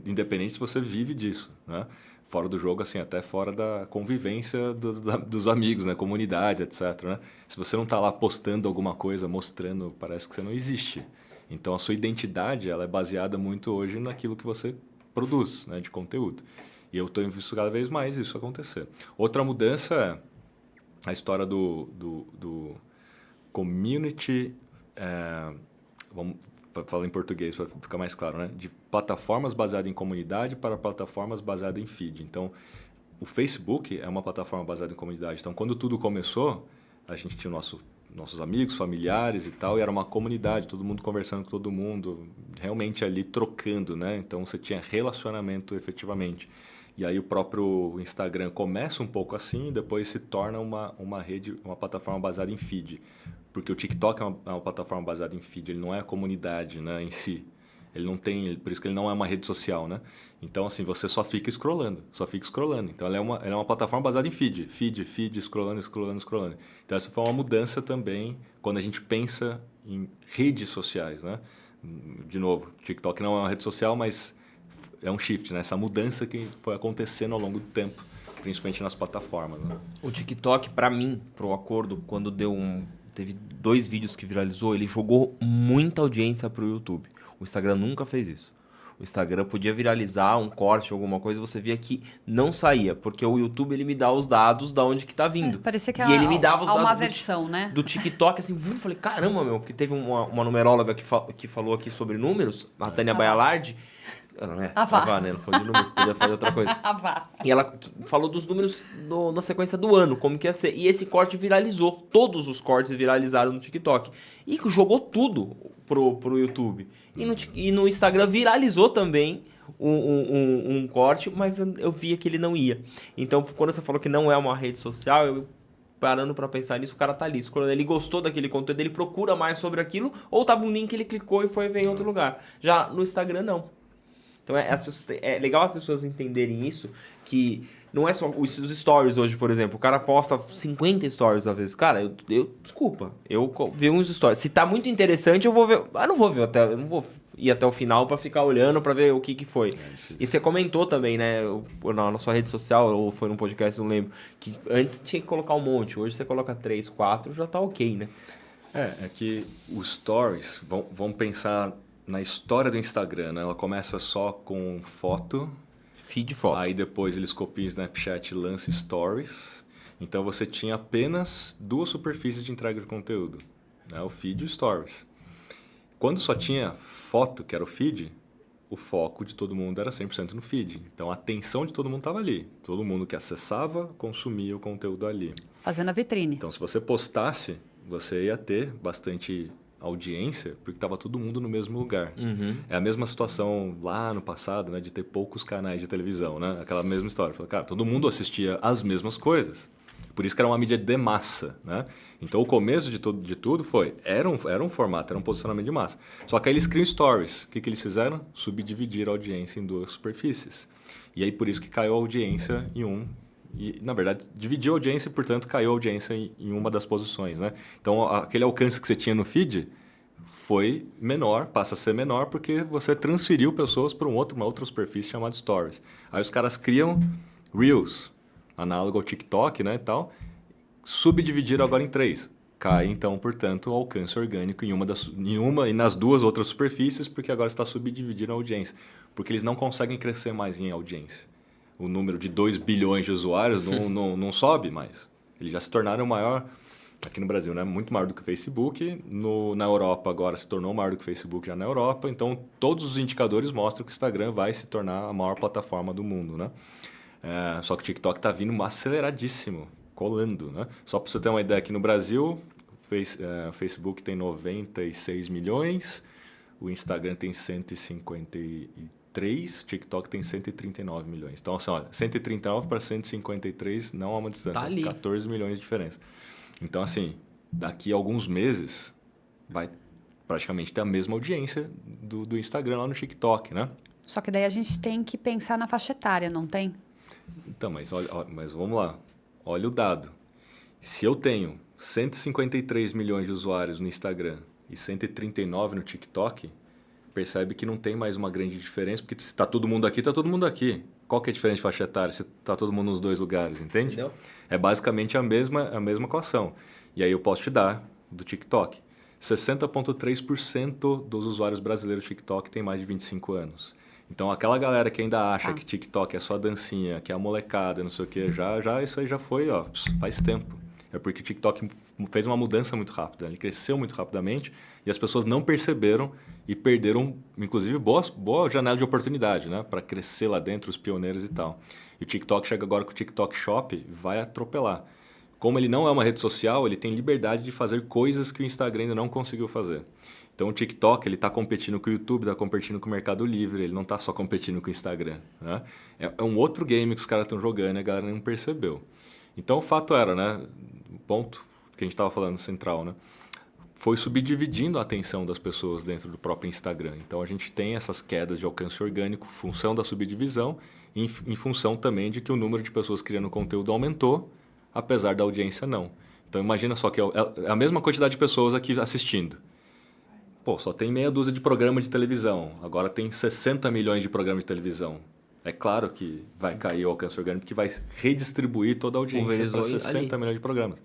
independente se você vive disso, né? Fora do jogo, assim, até fora da convivência dos amigos, né? Comunidade, etc, né? Se você não está lá postando alguma coisa, mostrando, parece que você não existe. Então a sua identidade ela é baseada muito hoje naquilo que você produz, né? De conteúdo. E eu tenho visto cada vez mais isso acontecer. Outra mudança é a história do community... vamos falar em português para ficar mais claro, né? De plataformas baseadas em comunidade para plataformas baseadas em feed. Então, o Facebook é uma plataforma baseada em comunidade. Então, quando tudo começou, a gente tinha nossos amigos, familiares e tal, e era uma comunidade, todo mundo conversando com todo mundo, realmente ali trocando, né? Então, você tinha relacionamento efetivamente. E aí o próprio Instagram começa um pouco assim, e depois se torna uma rede, uma plataforma baseada em feed. Porque o TikTok é uma plataforma baseada em feed, ele não é a comunidade, né, em si. Ele não tem, por isso que ele não é uma rede social, né? Então, assim, você só fica scrollando. Então, ela é uma plataforma baseada em feed, scrollando. Então, essa foi uma mudança também quando a gente pensa em redes sociais, né? De novo, o TikTok não é uma rede social, mas é um shift, né? Essa mudança que foi acontecendo ao longo do tempo, principalmente nas plataformas, né? O TikTok, pra mim, pro acordo, quando teve 2 vídeos que viralizou, ele jogou muita audiência pro YouTube. O Instagram nunca fez isso. O Instagram podia viralizar um corte, alguma coisa, você via que não saía, porque o YouTube ele me dá os dados da onde que tá vindo. Parecia que ele me dava os dados uma versão, né? Do TikTok, assim, eu falei, caramba, meu, porque teve uma numeróloga que falou aqui sobre números, a Tânia Baialardi. Não é? Vá, né? Ela falou de números, podia fazer outra coisa. Vá. E ela falou dos números na sequência do ano, como que ia ser. E esse corte viralizou. Todos os cortes viralizaram no TikTok. E jogou tudo pro YouTube. E no Instagram viralizou também um corte, mas eu via que ele não ia. Então, quando você falou que não é uma rede social, eu parando pra pensar nisso, o cara tá ali escolhendo, ele gostou daquele conteúdo, ele procura mais sobre aquilo, ou tava um link, ele clicou e foi ver em outro lugar. Já no Instagram, não. Então é legal as pessoas entenderem isso, que não é só os stories hoje, por exemplo. O cara posta 50 stories às vezes. Cara, desculpa, eu ver uns stories. Se tá muito interessante, eu vou ver. Não vou ver eu não vou ir até o final pra ficar olhando pra ver o que foi. E você comentou também, né, na sua rede social, ou foi num podcast, não lembro, que antes tinha que colocar um monte. Hoje você coloca 3, 4, já tá ok, né? É que os stories, vamos pensar na história do Instagram, né? Ela começa só com foto. Feed foto. Aí depois eles copiam o Snapchat e lançam stories. Então você tinha apenas 2 superfícies de entrega de conteúdo, né? O feed e o stories. Quando só tinha foto, que era o feed, o foco de todo mundo era 100% no feed. Então a atenção de todo mundo estava ali. Todo mundo que acessava, consumia o conteúdo ali. Fazendo a vitrine. Então se você postasse, você ia ter bastante audiência, porque estava todo mundo no mesmo lugar. Uhum. É a mesma situação lá no passado, né, de ter poucos canais de televisão, né? Aquela mesma história. Fala, cara, todo mundo assistia as mesmas coisas. Por isso que era uma mídia de massa, né? Então o começo de tudo era um formato, era um posicionamento de massa. Só que aí eles criam stories. O que eles fizeram? Subdividir a audiência em 2 superfícies. E aí por isso que caiu a audiência em e, na verdade, dividiu a audiência e, portanto, caiu a audiência em uma das posições, né? Então, aquele alcance que você tinha no feed foi menor, passa a ser menor, porque você transferiu pessoas para uma outra superfície chamada Stories. Aí os caras criam Reels, análogo ao TikTok, né, e tal, subdividiram agora em 3. Cai, então, portanto, o alcance orgânico em uma e nas 2 outras superfícies, porque agora está subdividindo a audiência. Porque eles não conseguem crescer mais em audiência. O número de 2 bilhões de usuários não sobe mais. Eles já se tornaram maior, aqui no Brasil, né? Muito maior do que o Facebook. Na Europa agora se tornou maior do que o Facebook já na Europa. Então, todos os indicadores mostram que o Instagram vai se tornar a maior plataforma do mundo, né? Só que o TikTok está vindo aceleradíssimo, colando, né? Só para você ter uma ideia, aqui no Brasil, o Facebook tem 96 milhões, o Instagram tem 153, o TikTok tem 139 milhões. Então, assim, olha, 139 para 153 não há uma distância. Tá ali. 14 milhões de diferença. Então, assim, daqui a alguns meses vai praticamente ter a mesma audiência do Instagram lá no TikTok, né? Só que daí a gente tem que pensar na faixa etária, não tem? Então, mas vamos lá. Olha o dado. Se eu tenho 153 milhões de usuários no Instagram e 139 no TikTok, percebe que não tem mais uma grande diferença, porque se está todo mundo aqui, está todo mundo aqui. Qual que é a diferença de faixa etária se está todo mundo nos 2 lugares, entende? Entendeu? É basicamente a mesma equação. E aí eu posso te dar do TikTok. 60,3% dos usuários brasileiros do TikTok têm mais de 25 anos. Então, aquela galera que ainda acha que TikTok é só dancinha, que é a molecada, não sei o quê, isso aí já foi, ó, faz tempo. É porque o TikTok fez uma mudança muito rápida, ele cresceu muito rapidamente e as pessoas não perceberam e perderam, inclusive, boa janela de oportunidade, né? Para crescer lá dentro, os pioneiros e tal. E o TikTok chega agora com o TikTok Shop, vai atropelar. Como ele não é uma rede social, ele tem liberdade de fazer coisas que o Instagram ainda não conseguiu fazer. Então o TikTok ele está competindo com o YouTube, está competindo com o Mercado Livre, ele não está só competindo com o Instagram. Né? É um outro game que os caras estão jogando e a galera não percebeu. Então o fato era, né, o ponto que a gente estava falando central, né, foi subdividindo a atenção das pessoas dentro do próprio Instagram. Então a gente tem essas quedas de alcance orgânico, função da subdivisão, em função também de que o número de pessoas criando conteúdo aumentou, apesar da audiência não. Então imagina só que é a mesma quantidade de pessoas aqui assistindo. Pô, só tem meia dúzia de programas de televisão. Agora tem 60 milhões de programas de televisão. É claro que vai cair o alcance orgânico, porque vai redistribuir toda a audiência para 60 milhões de programas.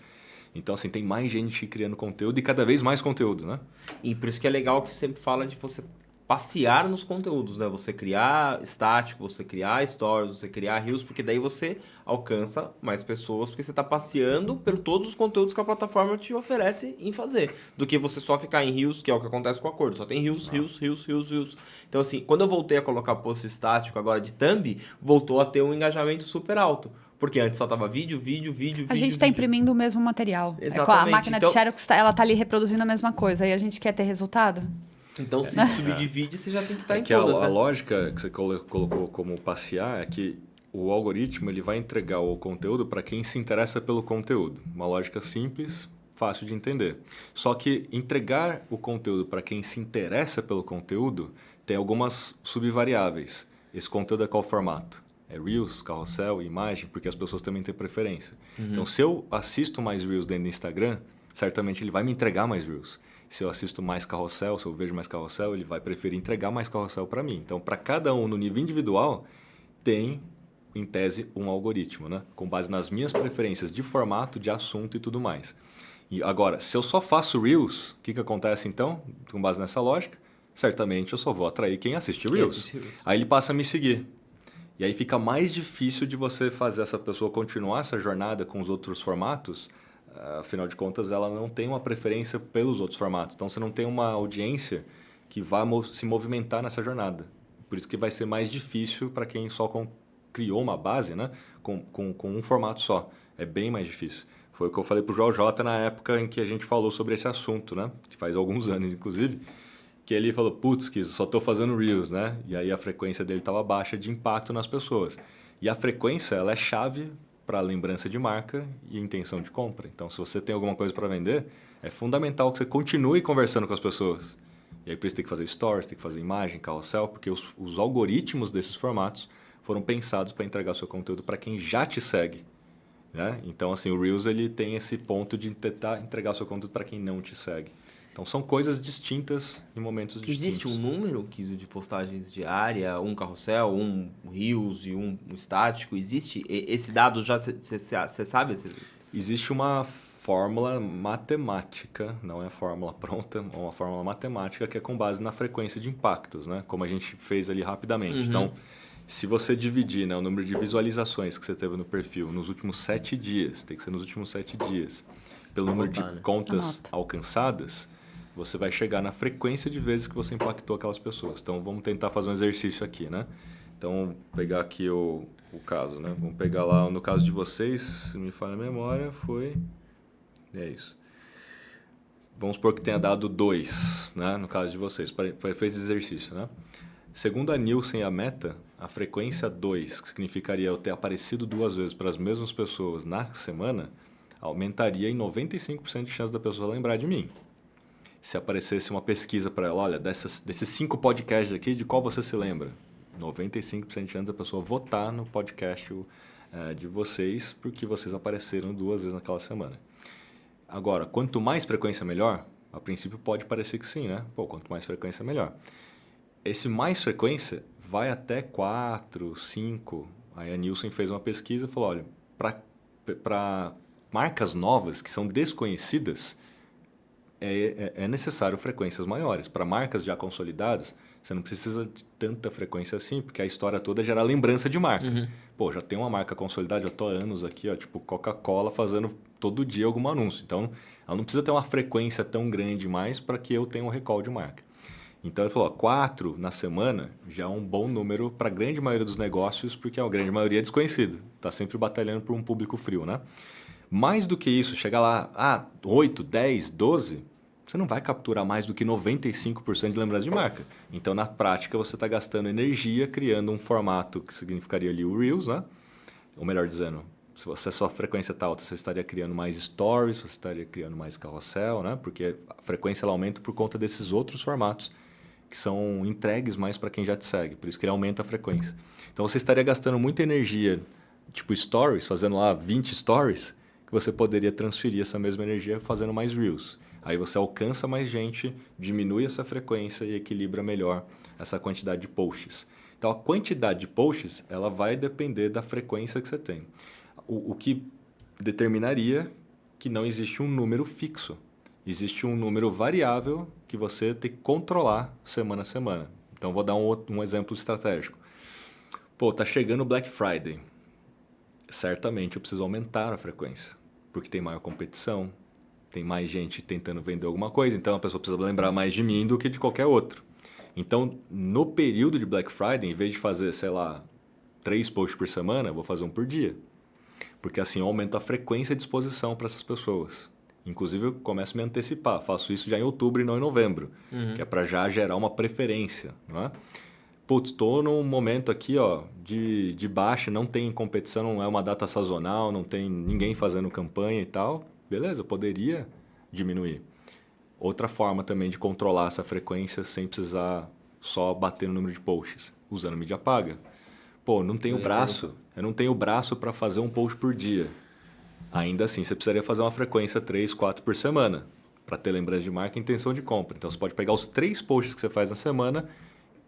Então, assim, tem mais gente criando conteúdo e cada vez mais conteúdo, né? E por isso que é legal que sempre fala de você passear nos conteúdos, né? Você criar estático, você criar stories, você criar reels, porque daí você alcança mais pessoas, porque você está passeando por todos os conteúdos que a plataforma te oferece em fazer, do que você só ficar em reels, que é o que acontece com o acordo. Só tem reels. Então, assim, quando eu voltei a colocar post estático agora de thumb, voltou a ter um engajamento super alto. Porque antes só tava vídeo. A gente está imprimindo o mesmo material. Exatamente. A máquina de Xerox, ela tá ali reproduzindo a mesma coisa. E a gente quer ter resultado? Então, se subdivide, você já tem que estar em que todas, a né? lógica que você colocou como passear é que o algoritmo ele vai entregar o conteúdo para quem se interessa pelo conteúdo. Uma lógica simples, fácil de entender. Só que entregar o conteúdo para quem se interessa pelo conteúdo tem algumas subvariáveis. Esse conteúdo é qual formato? É Reels, carrossel, imagem, porque as pessoas também têm preferência. Então, se eu assisto mais Reels dentro do Instagram, certamente ele vai me entregar mais Reels. Se eu assisto mais carrossel, se eu vejo mais carrossel, ele vai preferir entregar mais carrossel para mim. Então, para cada um no nível individual, tem, em tese, um algoritmo, né? Com base nas minhas preferências de formato, de assunto e tudo mais. E agora, se eu só faço Reels, o que acontece então? Com base nessa lógica, certamente eu só vou atrair quem assiste Reels. Aí ele passa a me seguir. E aí fica mais difícil de você fazer essa pessoa continuar essa jornada com os outros formatos. Afinal de contas, ela não tem uma preferência pelos outros formatos. Então, você não tem uma audiência que vá se movimentar nessa jornada. Por isso que vai ser mais difícil para quem só criou uma base, né? com um formato só. É bem mais difícil. Foi o que eu falei para o João J na época em que a gente falou sobre esse assunto, né? Que faz alguns anos, inclusive. Que ele falou, putz, que só estou fazendo Reels, né? E aí a frequência dele estava baixa de impacto nas pessoas. E a frequência, ela é chave para lembrança de marca e intenção de compra. Então, se você tem alguma coisa para vender, é fundamental que você continue conversando com as pessoas. E aí, por isso tem que fazer stories, tem que fazer imagem, carrossel, porque os algoritmos desses formatos foram pensados para entregar o seu conteúdo para quem já te segue. Né? Então, assim, o Reels ele tem esse ponto de tentar entregar o seu conteúdo para quem não te segue. Então, são coisas distintas em momentos distintos. Existe um número, Kiso, de postagens diária, um carrossel, um reels e um estático? Existe? Esse dado já você sabe? Existe uma fórmula matemática, não é fórmula pronta, é uma fórmula matemática que é com base na frequência de impactos, né? Como a gente fez ali rapidamente. Então, se você dividir, né, o número de visualizações que você teve no perfil nos últimos 7 dias, tem que ser nos últimos 7 dias, pelo número de contas alcançadas, você vai chegar na frequência de vezes que você impactou aquelas pessoas. Então, vamos tentar fazer um exercício aqui, né? Então, vou pegar aqui o caso, né? Vamos pegar lá, no caso de vocês, se não me falha a memória, foi... É isso. Vamos supor que tenha dado 2, né? No caso de vocês, fez exercício, né? Segundo a Nielsen e a Meta, a frequência 2, que significaria eu ter aparecido 2 vezes para as mesmas pessoas na semana, aumentaria em 95% de chance da pessoa lembrar de mim. Se aparecesse uma pesquisa para ela, olha, desses 5 podcasts aqui, de qual você se lembra? 95% de chance da pessoa votar no podcast de vocês, porque vocês apareceram 2 vezes naquela semana. Agora, quanto mais frequência, melhor? A princípio pode parecer que sim, né? Pô, quanto mais frequência, melhor. Esse mais frequência vai até 4, 5. Aí a Nielsen fez uma pesquisa e falou, olha, para marcas novas que são desconhecidas, é necessário frequências maiores. Para marcas já consolidadas, você não precisa de tanta frequência assim, porque a história toda é gerar lembrança de marca. Pô, já tem uma marca consolidada, eu tô há anos aqui, ó, tipo Coca-Cola fazendo todo dia algum anúncio. Então, ela não precisa ter uma frequência tão grande mais para que eu tenha um recall de marca. Então, ele falou, 4 na semana já é um bom número para a grande maioria dos negócios, porque a grande maioria é desconhecido. Está sempre batalhando por um público frio, né? Mais do que isso, chega lá, 8, 10, 12, você não vai capturar mais do que 95% de lembrança de marca. Então, na prática, você está gastando energia criando um formato que significaria ali o Reels, né? Ou melhor dizendo, se a sua frequência está alta, você estaria criando mais stories, você estaria criando mais carrossel, né? Porque a frequência ela aumenta por conta desses outros formatos que são entregues mais para quem já te segue. Por isso que ele aumenta a frequência. Então, você estaria gastando muita energia, tipo stories, fazendo lá 20 stories, que você poderia transferir essa mesma energia fazendo mais Reels. Aí você alcança mais gente, diminui essa frequência e equilibra melhor essa quantidade de posts. Então, a quantidade de posts ela vai depender da frequência que você tem. O que determinaria que não existe um número fixo. Existe um número variável que você tem que controlar semana a semana. Então, vou dar um exemplo estratégico. Pô, tá chegando o Black Friday. Certamente eu preciso aumentar a frequência, porque tem maior competição, tem mais gente tentando vender alguma coisa, então a pessoa precisa lembrar mais de mim do que de qualquer outro. Então, no período de Black Friday, em vez de fazer, 3 posts por semana, eu vou fazer um por dia. Porque assim eu aumento a frequência de exposição para essas pessoas. Inclusive, eu começo a me antecipar. Faço isso já em outubro e não em novembro, que é para já gerar uma preferência, não é? Putz, estou num momento aqui de baixa, não tem competição, não é uma data sazonal, não tem ninguém fazendo campanha e tal. Beleza, eu poderia diminuir. Outra forma também de controlar essa frequência sem precisar só bater no número de posts, usando mídia paga. Pô, eu não tenho braço para fazer um post por dia. Ainda assim, você precisaria fazer uma frequência 3, 4 por semana para ter lembrança de marca e intenção de compra. Então, você pode pegar os 3 posts que você faz na semana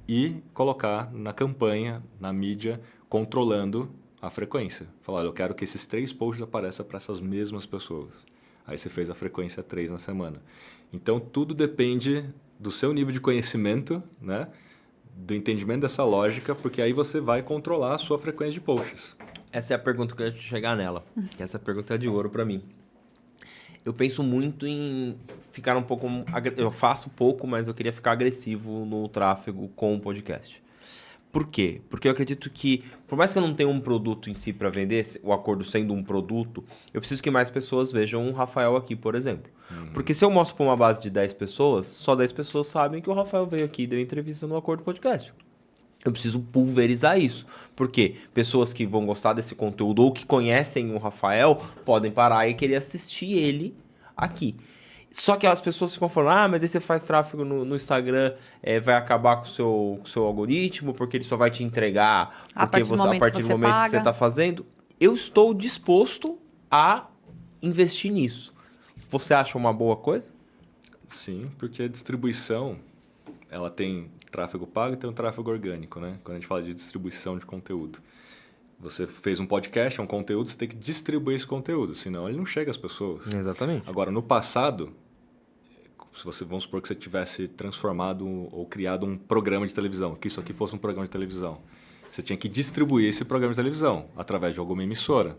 e colocar na campanha, na mídia, controlando a frequência. Falar, eu quero que esses 3 posts apareçam para essas mesmas pessoas. Aí você fez a frequência 3 na semana. Então, tudo depende do seu nível de conhecimento, né? Do entendimento dessa lógica, porque aí você vai controlar a sua frequência de posts. Essa é a pergunta que eu ia chegar nela. Que essa pergunta é de ouro para mim. Eu penso muito em ficar um pouco... Eu faço pouco, mas eu queria ficar agressivo no tráfego com o podcast. Por quê? Porque eu acredito que, por mais que eu não tenha um produto em si para vender, o acordo sendo um produto, eu preciso que mais pessoas vejam o Rafael aqui, por exemplo. Porque se eu mostro para uma base de 10 pessoas, só 10 pessoas sabem que o Rafael veio aqui e deu entrevista no Acordo Podcast. Eu preciso pulverizar isso. Porque pessoas que vão gostar desse conteúdo ou que conhecem o Rafael podem parar e querer assistir ele aqui. Só que as pessoas ficam falando, mas aí você faz tráfego no Instagram, vai acabar com o seu algoritmo, porque ele só vai te entregar a partir do momento que você está fazendo. Eu estou disposto a investir nisso. Você acha uma boa coisa? Sim, porque a distribuição, ela tem tráfego pago e tem um tráfego orgânico, né? Quando a gente fala de distribuição de conteúdo. Você fez um podcast, é um conteúdo, você tem que distribuir esse conteúdo, senão ele não chega às pessoas. Exatamente. Agora, no passado, vamos supor que você tivesse transformado ou criado um programa de televisão, que isso aqui fosse um programa de televisão. Você tinha que distribuir esse programa de televisão através de alguma emissora.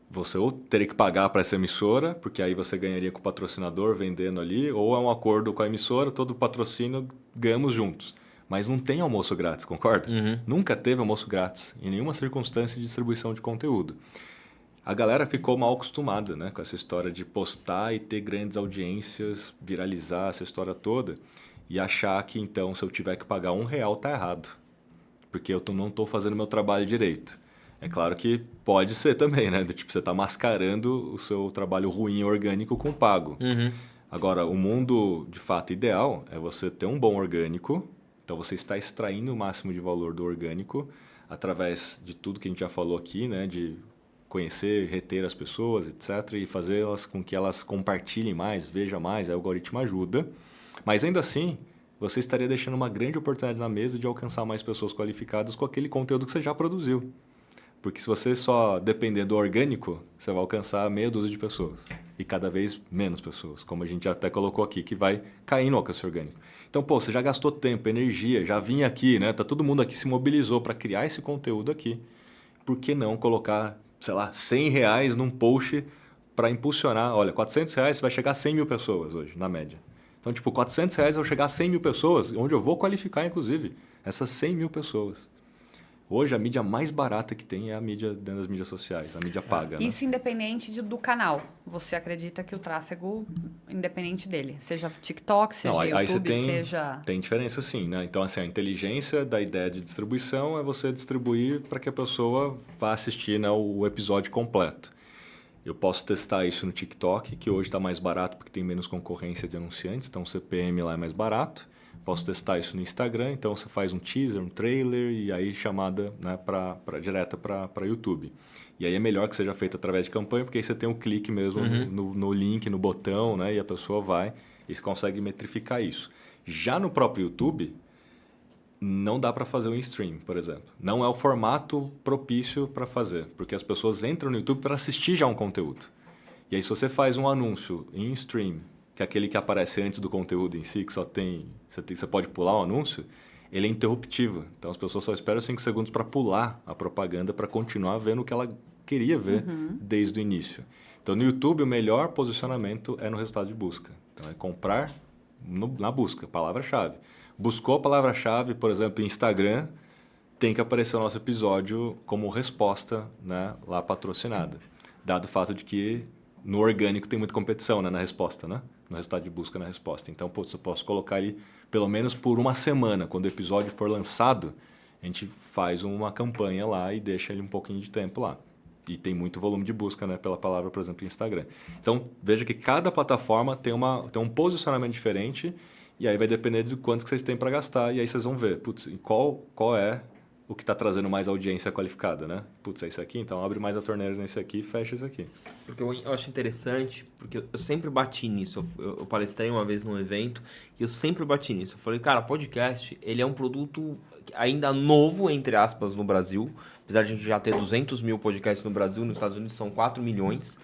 Você ou teria que pagar para essa emissora, porque aí você ganharia com o patrocinador vendendo ali, ou é um acordo com a emissora, todo o patrocínio ganhamos juntos. Mas não tem almoço grátis, concorda? Nunca teve almoço grátis, em nenhuma circunstância de distribuição de conteúdo. A galera ficou mal acostumada, né, com essa história de postar e ter grandes audiências, viralizar essa história toda, e achar que, então, se eu tiver que pagar R$1, tá errado, porque eu não estou fazendo meu trabalho direito. É claro que pode ser também, né? Tipo, você está mascarando o seu trabalho ruim orgânico com pago. Agora, o mundo, de fato, ideal é você ter um bom orgânico. Então, você está extraindo o máximo de valor do orgânico através de tudo que a gente já falou aqui, né? De conhecer, reter as pessoas, etc. E fazê-las com que elas compartilhem mais, vejam mais. Aí o algoritmo ajuda. Mas, ainda assim, você estaria deixando uma grande oportunidade na mesa de alcançar mais pessoas qualificadas com aquele conteúdo que você já produziu. Porque se você só depender do orgânico, você vai alcançar meia dúzia de pessoas. E cada vez menos pessoas, como a gente até colocou aqui, que vai cair no alcance orgânico. Então, pô, você já gastou tempo, energia, já vinha aqui, né? Tá todo mundo aqui se mobilizou para criar esse conteúdo aqui. Por que não colocar, sei lá, R$100 num post para impulsionar? Olha, R$400 você vai chegar a 100 mil pessoas hoje, na média. Então, tipo, R$400 eu vou chegar a 100 mil pessoas, onde eu vou qualificar, inclusive, essas 100 mil pessoas. Hoje, a mídia mais barata que tem é a mídia dentro das mídias sociais, a mídia paga. Isso independente do canal. Você acredita que o tráfego, independente dele, seja TikTok, seja YouTube, seja... Tem diferença sim, né? Então, assim, a inteligência da ideia de distribuição é você distribuir para que a pessoa vá assistir, né, o episódio completo. Eu posso testar isso no TikTok, que hoje está mais barato porque tem menos concorrência de anunciantes, então o CPM lá é mais barato. Posso testar isso no Instagram, então você faz um teaser, um trailer e aí chamada, né, direta para YouTube. E aí é melhor que seja feito através de campanha, porque aí você tem um clique mesmo no link, no botão, né, e a pessoa vai e você consegue metrificar isso. Já no próprio YouTube, não dá para fazer um in-stream, por exemplo. Não é o formato propício para fazer, porque as pessoas entram no YouTube para assistir já um conteúdo. E aí se você faz um anúncio em stream, que é aquele que aparece antes do conteúdo em si, que só tem... Você pode pular o anúncio, ele é interruptivo. Então, as pessoas só esperam 5 segundos para pular a propaganda para continuar vendo o que ela queria ver desde o início. Então, no YouTube, o melhor posicionamento é no resultado de busca. Então, é comprar na busca, palavra-chave. Buscou a palavra-chave, por exemplo, em Instagram, tem que aparecer o nosso episódio como resposta, né, lá patrocinada. Dado o fato de que no orgânico tem muita competição, né, na resposta, né? No resultado de busca na resposta. Então, putz, eu posso colocar ele pelo menos por uma semana. Quando o episódio for lançado, a gente faz uma campanha lá e deixa ele um pouquinho de tempo lá. E tem muito volume de busca, né, pela palavra, por exemplo, em Instagram. Então, veja que cada plataforma tem um posicionamento diferente e aí vai depender de quanto que vocês têm para gastar. E aí vocês vão ver, putz, qual é o que está trazendo mais audiência qualificada, né? Putz, é isso aqui? Então abre mais a torneira nesse aqui e fecha isso aqui. Porque eu acho interessante, porque eu sempre bati nisso. Eu palestrei uma vez num evento e eu sempre bati nisso. Eu falei, cara, podcast, ele é um produto ainda novo, entre aspas, no Brasil. Apesar de a gente já ter 200 mil podcasts no Brasil, nos Estados Unidos são 4 milhões.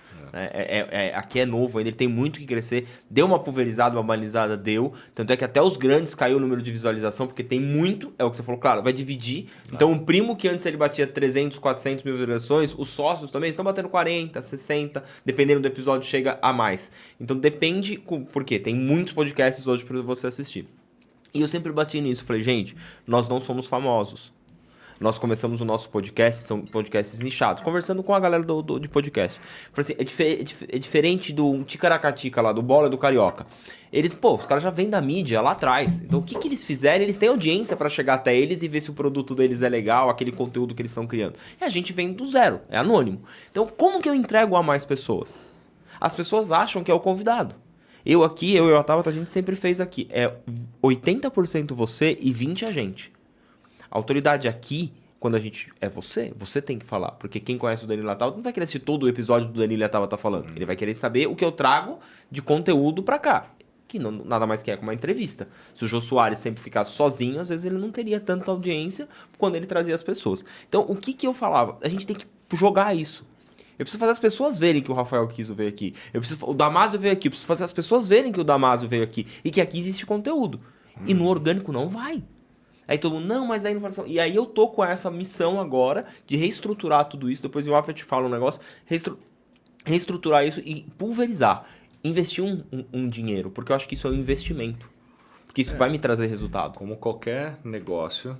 Aqui é novo ainda, ele tem muito que crescer. Deu uma pulverizada, uma balizada, deu. Tanto é que até os grandes caiu o número de visualização, porque tem muito, é o que você falou, claro, vai dividir. Então, um primo que antes ele batia 300, 400 mil visualizações, os sócios também estão batendo 40, 60, dependendo do episódio, chega a mais. Então, depende, porque tem muitos podcasts hoje para você assistir. E eu sempre bati nisso, falei, gente, nós não somos famosos. Nós começamos o nosso podcast, são podcasts nichados, conversando com a galera de podcast. Falei assim, é diferente do Ticaracatica lá, do Bola e do Carioca. Eles, os caras já vêm da mídia lá atrás. Então, o que eles fizerem? Eles têm audiência para chegar até eles e ver se o produto deles é legal, aquele conteúdo que eles estão criando. E a gente vem do zero, é anônimo. Então, como que eu entrego a mais pessoas? As pessoas acham que é o convidado. Eu e a Tabata, a gente sempre fez aqui. É 80% você e 20% a gente. A autoridade aqui, quando a gente é você tem que falar. Porque quem conhece o Danilo Latava não vai querer assistir todo o episódio do Danilo Latava tá falando. Ele vai querer saber o que eu trago de conteúdo pra cá. Que nada mais que é como uma entrevista. Se o Jô Soares sempre ficasse sozinho, às vezes ele não teria tanta audiência quando ele trazia as pessoas. Então, o que eu falava? A gente tem que jogar isso. Eu preciso fazer as pessoas verem que o Rafael Kiso veio aqui. O Damásio veio aqui. Eu preciso fazer as pessoas verem que o Damásio veio aqui. E que aqui existe conteúdo. E no orgânico não vai. Aí todo mundo, não, mas aí não faz. E aí eu tô com essa missão agora de reestruturar tudo isso. Depois o Rafa te fala um negócio. Reestruturar isso e pulverizar. Investir um dinheiro, porque eu acho que isso é um investimento. Porque isso vai me trazer resultado. Como qualquer negócio,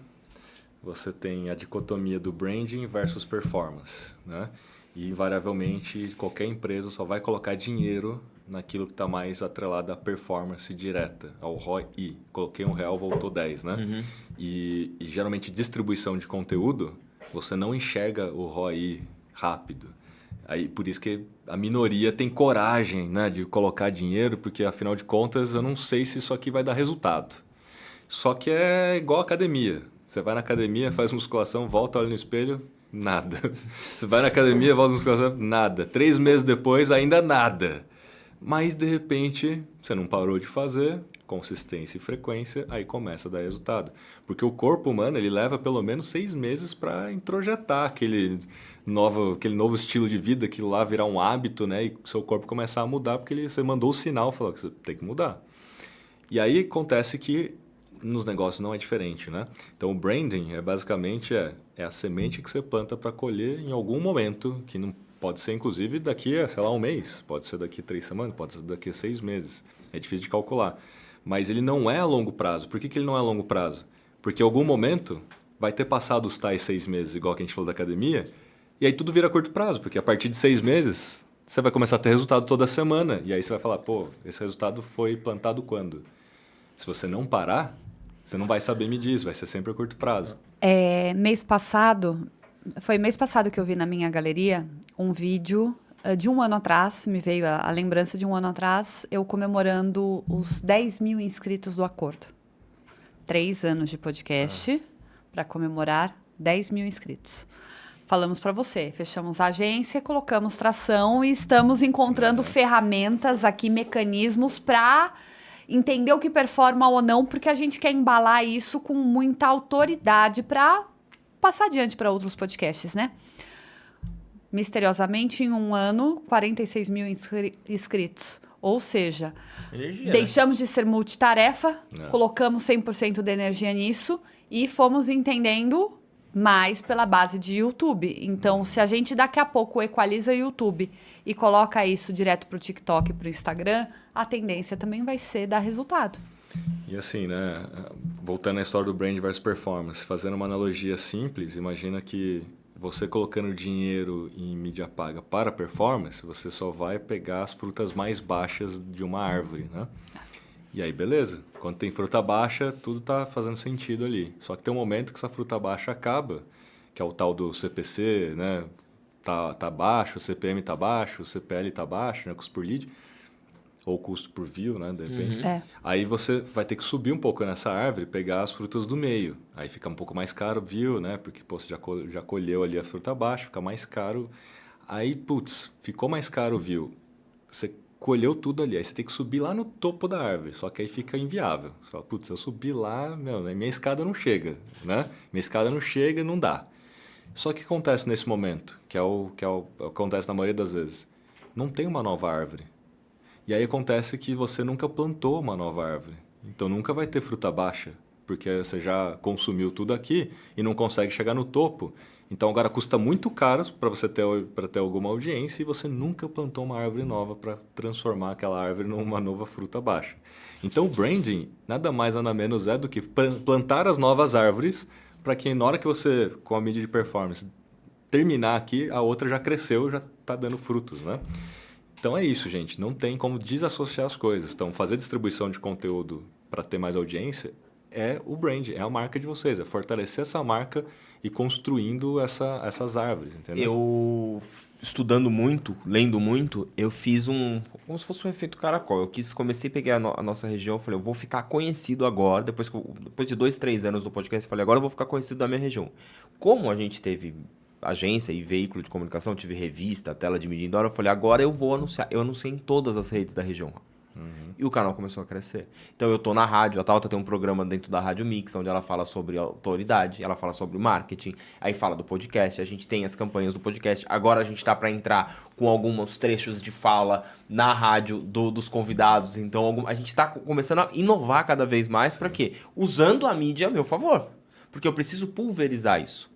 você tem a dicotomia do branding versus performance, né? E invariavelmente qualquer empresa só vai colocar dinheiro naquilo que está mais atrelado à performance direta, ao ROI. Coloquei R$1, voltou 10, né? Uhum. E geralmente distribuição de conteúdo, você não enxerga o ROI rápido. Aí, por isso que a minoria tem coragem, né, de colocar dinheiro, porque afinal de contas eu não sei se isso aqui vai dar resultado. Só que é igual academia. Você vai na academia, faz musculação, volta, olha no espelho, nada. Você vai na academia, volta na musculação, nada. 3 meses depois, ainda nada. Mas, de repente, você não parou de fazer, consistência e frequência, aí começa a dar resultado. Porque o corpo humano, ele leva pelo menos 6 meses para introjetar aquele novo estilo de vida, aquilo lá virar um hábito, né? E o seu corpo começar a mudar, porque você mandou o sinal, falou que você tem que mudar. E aí acontece que nos negócios não é diferente, né? Então o branding é basicamente a semente que você planta para colher em algum momento, que não pode ser inclusive daqui a, sei lá, um mês, pode ser daqui a 3 semanas, pode ser daqui a 6 meses. É difícil de calcular. Mas ele não é a longo prazo. Por que ele não é a longo prazo? Porque em algum momento vai ter passado os tais 6 meses, igual que a gente falou da academia, e aí tudo vira curto prazo, porque a partir de 6 meses você vai começar a ter resultado toda semana. E aí você vai falar, pô, esse resultado foi plantado quando? Se você não parar, você não vai saber medir isso, vai ser sempre a curto prazo. Foi mês passado que eu vi na minha galeria um vídeo de um ano atrás, me veio a lembrança de um ano atrás, eu comemorando os 10 mil inscritos do Acordo. 3 anos de podcast para comemorar 10 mil inscritos. Falamos para você, fechamos a agência, colocamos tração e estamos encontrando ferramentas aqui, mecanismos para entender o que performa ou não, porque a gente quer embalar isso com muita autoridade para passar adiante para outros podcasts, né? Misteriosamente, em um ano, 46 mil inscritos. Ou seja, deixamos de ser multitarefa, colocamos 100% de energia nisso e fomos entendendo mais pela base de YouTube. Então, se a gente daqui a pouco equaliza o YouTube e coloca isso direto para o TikTok e para o Instagram, a tendência também vai ser dar resultado. E assim, né, voltando à história do brand versus performance, fazendo uma analogia simples, imagina que você colocando dinheiro em mídia paga para performance, você só vai pegar as frutas mais baixas de uma árvore, né? E aí, beleza. Quando tem fruta baixa, tudo está fazendo sentido ali. Só que tem um momento que essa fruta baixa acaba, que é o tal do CPC, né? Tá baixo, o CPM tá baixo, o CPL tá baixo, né? Custo por lead. Ou custo por view, né? De repente. Aí você vai ter que subir um pouco nessa árvore, pegar as frutas do meio. Aí fica um pouco mais caro o view, né? Porque pô, você já colheu ali a fruta baixa, fica mais caro. Aí, putz, ficou mais caro o view. Você colheu tudo ali. Aí você tem que subir lá no topo da árvore. Só que aí fica inviável. Você fala, putz, eu subi lá, minha escada não chega, né? Minha escada não chega, não dá. Só que acontece nesse momento, que acontece na maioria das vezes. Não tem uma nova árvore. E aí acontece que você nunca plantou uma nova árvore. Então nunca vai ter fruta baixa, porque você já consumiu tudo aqui e não consegue chegar no topo. Então agora custa muito caro para você ter alguma audiência e você nunca plantou uma árvore nova para transformar aquela árvore numa nova fruta baixa. Então o branding nada mais nada menos é do que plantar as novas árvores para que na hora que você, com a mídia de performance, terminar aqui, a outra já cresceu, já está dando frutos, né? Então é isso, gente. Não tem como desassociar as coisas. Então, fazer distribuição de conteúdo para ter mais audiência é o brand, é a marca de vocês. É fortalecer essa marca e construindo essas árvores, entendeu? Eu, estudando muito, lendo muito, eu fiz como se fosse um efeito caracol. Comecei a pegar a nossa região, falei, eu vou ficar conhecido agora, depois de 2, 3 anos do podcast, falei, agora eu vou ficar conhecido da minha região. Como a gente teve agência e veículo de comunicação, tive revista, tela de mídia indoor, eu falei, agora eu vou anunciar. Eu anunciei em todas as redes da região. E o canal começou a crescer. Então eu tô na rádio, a Tauta tem um programa dentro da Rádio Mix, onde ela fala sobre autoridade, ela fala sobre marketing, aí fala do podcast, a gente tem as campanhas do podcast. Agora a gente tá para entrar com alguns trechos de fala na rádio dos convidados. Então a gente tá começando a inovar cada vez mais para quê? Usando a mídia a meu favor. Porque eu preciso pulverizar isso.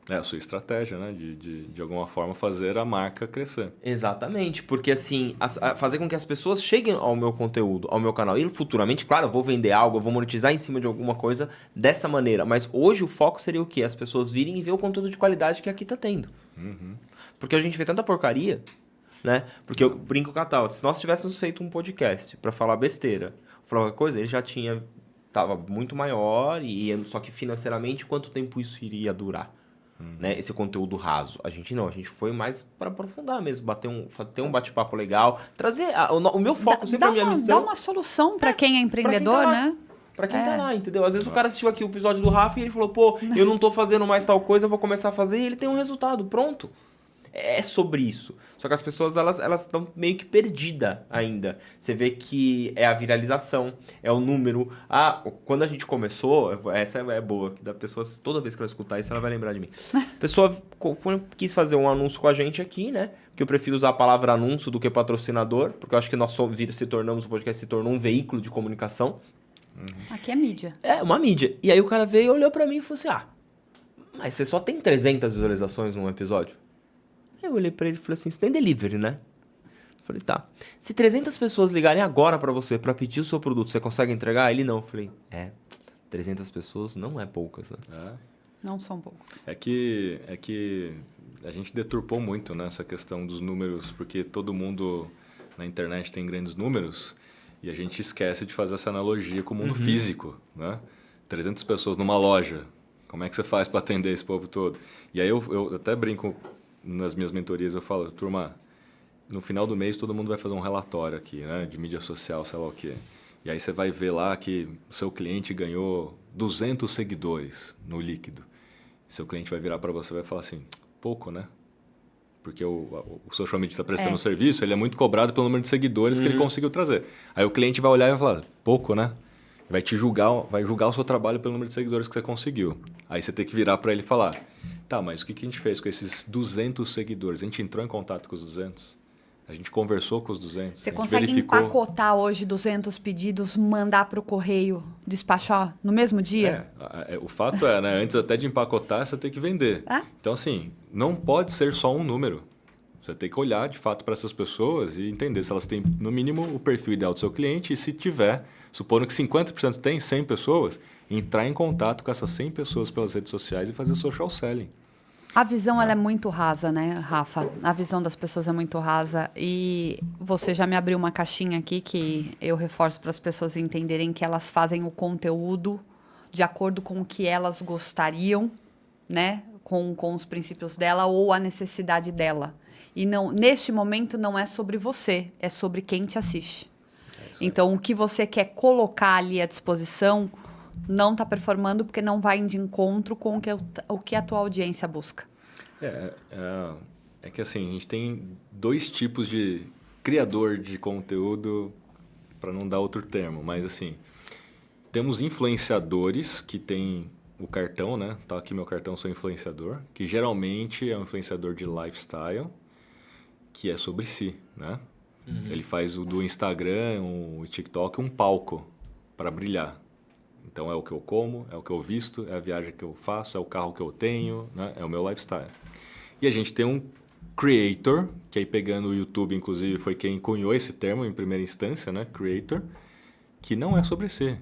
É a sua estratégia, né? De alguma forma fazer a marca crescer. Exatamente, porque assim, fazer com que as pessoas cheguem ao meu conteúdo, ao meu canal. E futuramente, claro, eu vou vender algo, eu vou monetizar em cima de alguma coisa dessa maneira. Mas hoje o foco seria o quê? As pessoas virem e ver o conteúdo de qualidade que aqui tá tendo. Porque a gente vê tanta porcaria, né? Porque eu brinco com a Tauta, se nós tivéssemos feito um podcast pra falar besteira, falar qualquer coisa, ele já tava muito maior, só que financeiramente, quanto tempo isso iria durar? Né? Esse conteúdo raso. A gente foi mais para aprofundar mesmo, ter um bate-papo legal, trazer o meu foco, sempre a minha missão. Dá uma solução para quem é empreendedor, né? Pra quem tá lá, entendeu? Às vezes o cara assistiu aqui o episódio do Rafa e ele falou, pô, eu não tô fazendo mais tal coisa, eu vou começar a fazer, e ele tem um resultado, pronto. é sobre isso. Só que as pessoas, elas estão meio que perdidas ainda. Você vê que é a viralização, é o número. Ah, quando a gente começou, essa é boa, que da pessoa, toda vez que ela escutar isso, ela vai lembrar de mim. A pessoa quis fazer um anúncio com a gente aqui, né? Que eu prefiro usar a palavra anúncio do que patrocinador, porque eu acho que nós o podcast se tornou um veículo de comunicação. Aqui é mídia. É, uma mídia. E aí o cara veio e olhou pra mim e falou assim, mas você só tem 300 visualizações num episódio? Aí eu olhei pra ele e falei assim, você tem delivery, né? Eu falei, tá. Se 300 pessoas ligarem agora pra você pra pedir o seu produto, você consegue entregar? Ele não. Eu falei, 300 pessoas não é poucas, né? Não são poucos. É que a gente deturpou muito, né, essa questão dos números, porque todo mundo na internet tem grandes números e a gente esquece de fazer essa analogia com o mundo físico, né? 300 pessoas numa loja, como é que você faz para atender esse povo todo? E aí eu até brinco nas minhas mentorias, eu falo, turma, no final do mês todo mundo vai fazer um relatório aqui, né, de mídia social, sei lá o quê. E aí você vai ver lá que o seu cliente ganhou 200 seguidores no líquido. Seu cliente vai virar para você e vai falar assim, pouco, né? Porque o social media está prestando um serviço, ele é muito cobrado pelo número de seguidores que ele conseguiu trazer. Aí o cliente vai olhar e vai falar, pouco, né? Vai te julgar, vai julgar o seu trabalho pelo número de seguidores que você conseguiu. Aí você tem que virar para ele e falar, tá, mas o que a gente fez com esses 200 seguidores? A gente entrou em contato com os 200? A gente conversou com os 200? Você consegue empacotar hoje 200 pedidos, mandar para o correio, despachar no mesmo dia? O fato é, né? Antes até de empacotar, você tem que vender. Então, assim, não pode ser só um número. Você tem que olhar, de fato, para essas pessoas e entender se elas têm, no mínimo, o perfil ideal do seu cliente e se tiver, supondo que 50% tem 100 pessoas, entrar em contato com essas 100 pessoas pelas redes sociais e fazer social selling. A visão ela é muito rasa, né, Rafa? A visão das pessoas é muito rasa. E você já me abriu uma caixinha aqui que eu reforço para as pessoas entenderem que elas fazem o conteúdo de acordo com o que elas gostariam, né? Com os princípios dela ou a necessidade dela. E não, neste momento não é sobre você, é sobre quem te assiste. Então, o que você quer colocar ali à disposição não está performando porque não vai de encontro com o que a tua audiência busca. É que assim, a gente tem dois tipos de criador de conteúdo, para não dar outro termo, mas assim, temos influenciadores que têm o cartão, né? Tá aqui meu cartão, sou influenciador, que geralmente é um influenciador de lifestyle, que é sobre si, né? Ele faz do Instagram, o TikTok, um palco para brilhar. Então, é o que eu como, é o que eu visto, é a viagem que eu faço, é o carro que eu tenho, né? É o meu lifestyle. E a gente tem um creator, que aí pegando o YouTube, inclusive, foi quem cunhou esse termo em primeira instância, né? Creator, que não é sobre si.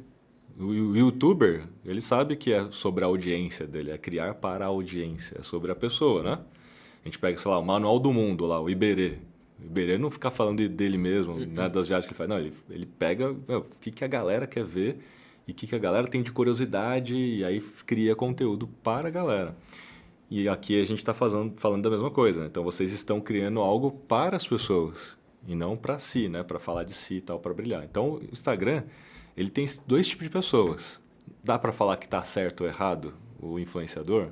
O YouTuber, ele sabe que é sobre a audiência dele, é criar para a audiência, é sobre a pessoa, né? A gente pega, sei lá, o Manual do Mundo, lá, o Iberê. O Iberê não fica falando dele mesmo, né, das viagens que ele faz. Não, ele pega o que a galera quer ver e o que a galera tem de curiosidade e aí cria conteúdo para a galera. E aqui a gente está falando da mesma coisa. Né? Então, vocês estão criando algo para as pessoas e não para si, né? Para falar de si e tal, para brilhar. Então, o Instagram, ele tem dois tipos de pessoas. Dá para falar que está certo ou errado o influenciador?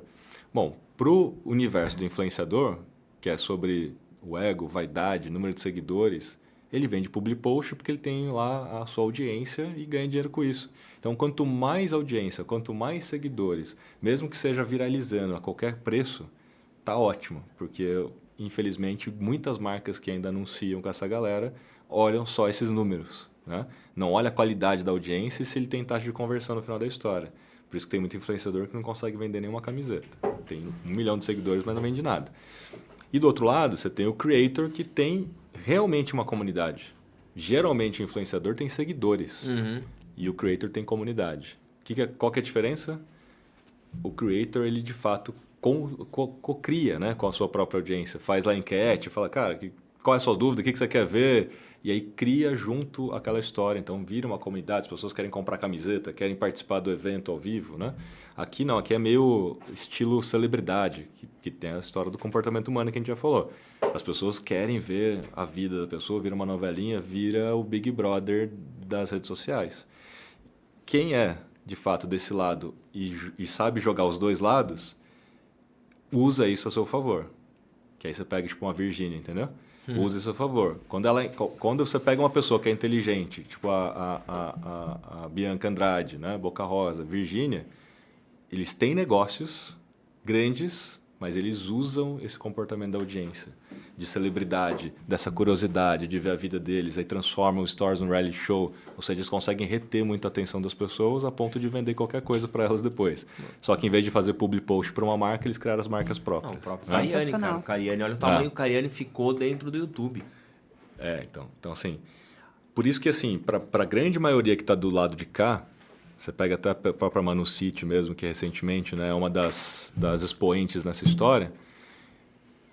Bom, para o universo do influenciador, que é sobre o ego, vaidade, número de seguidores, ele vende public post porque ele tem lá a sua audiência e ganha dinheiro com isso. Então, quanto mais audiência, quanto mais seguidores, mesmo que seja viralizando a qualquer preço, tá ótimo, porque infelizmente muitas marcas que ainda anunciam com essa galera olham só esses números, né? Não olha a qualidade da audiência e se ele tem taxa de conversão no final da história. Por isso que tem muito influenciador que não consegue vender nenhuma camiseta. Tem 1 milhão de seguidores, mas não vende nada. E do outro lado, você tem o creator que tem realmente uma comunidade. Geralmente o influenciador tem seguidores e o creator tem comunidade. Qual que é a diferença? O creator, ele de fato cocria, né, com a sua própria audiência. Faz lá enquete, fala, cara, qual é a sua dúvida, o que você quer ver? E aí cria junto aquela história. Então vira uma comunidade, as pessoas querem comprar camiseta, querem participar do evento ao vivo, né? Aqui não, aqui é meio estilo celebridade, que tem a história do comportamento humano que a gente já falou. As pessoas querem ver a vida da pessoa, vira uma novelinha, vira o Big Brother das redes sociais. Quem é, de fato, desse lado e sabe jogar os dois lados, usa isso a seu favor. Que aí você pega, tipo, uma Virgínia, entendeu? Use isso a seu favor. Quando você pega uma pessoa que é inteligente, tipo a Bianca Andrade, né? Boca Rosa, Virgínia, eles têm negócios grandes, mas eles usam esse comportamento da audiência, de celebridade, dessa curiosidade de ver a vida deles, aí transformam os stories num reality show, ou seja, eles conseguem reter muita atenção das pessoas a ponto de vender qualquer coisa para elas depois. Só que em vez de fazer public post para uma marca, eles criaram as marcas próprias. Não, o próprio Né? Cariani, cara. O Cariani, olha o tamanho que o Cariani ficou dentro do YouTube. Então assim, por isso que assim, para a grande maioria que está do lado de cá, você pega até a própria Manu City mesmo, que recentemente, né, é uma das expoentes nessa história.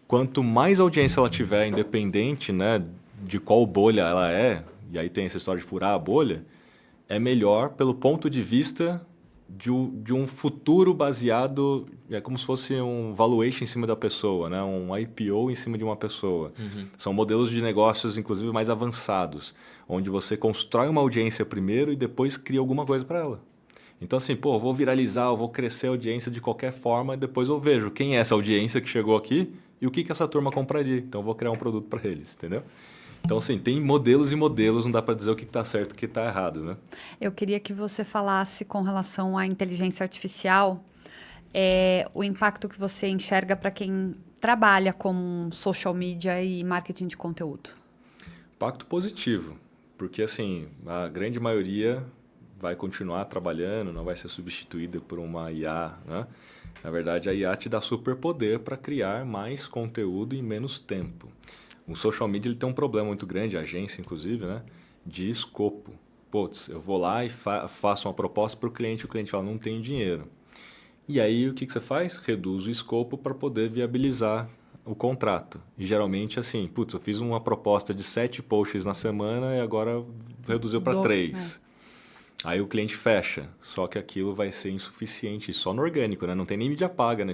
Quanto mais audiência ela tiver, independente, né, de qual bolha ela é, e aí tem essa história de furar a bolha, é melhor pelo ponto de vista de um futuro baseado, é como se fosse um valuation em cima da pessoa, né, um IPO em cima de uma pessoa. São modelos de negócios, inclusive, mais avançados, onde você constrói uma audiência primeiro e depois cria alguma coisa para ela. Então, assim, pô, eu vou viralizar, eu vou crescer a audiência de qualquer forma e depois eu vejo quem é essa audiência que chegou aqui e o que essa turma compraria. Então, eu vou criar um produto para eles, entendeu? Então, assim, tem modelos e modelos, não dá para dizer o que está certo e o que está errado, né? Eu queria que você falasse com relação à inteligência artificial, o impacto que você enxerga para quem trabalha com social media e marketing de conteúdo. Impacto positivo, porque, assim, a grande maioria vai continuar trabalhando, não vai ser substituída por uma IA, né? Na verdade, a IA te dá superpoder para criar mais conteúdo em menos tempo. O social media ele tem um problema muito grande, a agência inclusive, né? De escopo. Putz, eu vou lá e faço uma proposta para o cliente fala, não tenho dinheiro. E aí, o que você faz? Reduz o escopo para poder viabilizar o contrato. E geralmente, assim, putz, eu fiz uma proposta de 7 posts na semana e agora reduziu para 3. Aí o cliente fecha, só que aquilo vai ser insuficiente, só no orgânico, né? Não tem nem mídia paga, né?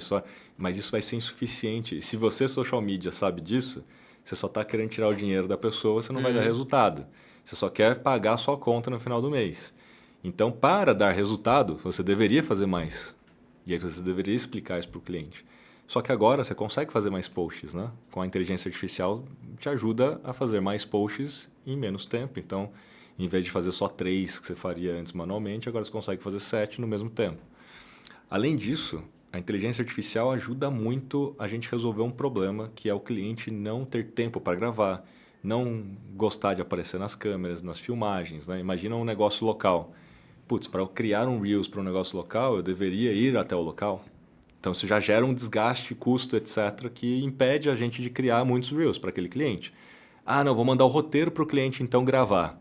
Mas isso vai ser insuficiente. Se você, social media, sabe disso, você só está querendo tirar o dinheiro da pessoa, você não vai dar resultado. Você só quer pagar a sua conta no final do mês. Então, para dar resultado, você deveria fazer mais. E aí você deveria explicar isso para o cliente. Só que agora você consegue fazer mais posts, né? Com a inteligência artificial, te ajuda a fazer mais posts em menos tempo. Então, em vez de fazer só 3 que você faria antes manualmente, agora você consegue fazer 7 no mesmo tempo. Além disso, a inteligência artificial ajuda muito a gente resolver um problema, que é o cliente não ter tempo para gravar, não gostar de aparecer nas câmeras, nas filmagens, né? Imagina um negócio local. Putz, para eu criar um Reels para um negócio local, eu deveria ir até o local. Então, isso já gera um desgaste, custo, etc., que impede a gente de criar muitos Reels para aquele cliente. Ah, não, vou mandar o roteiro para o cliente, então, gravar.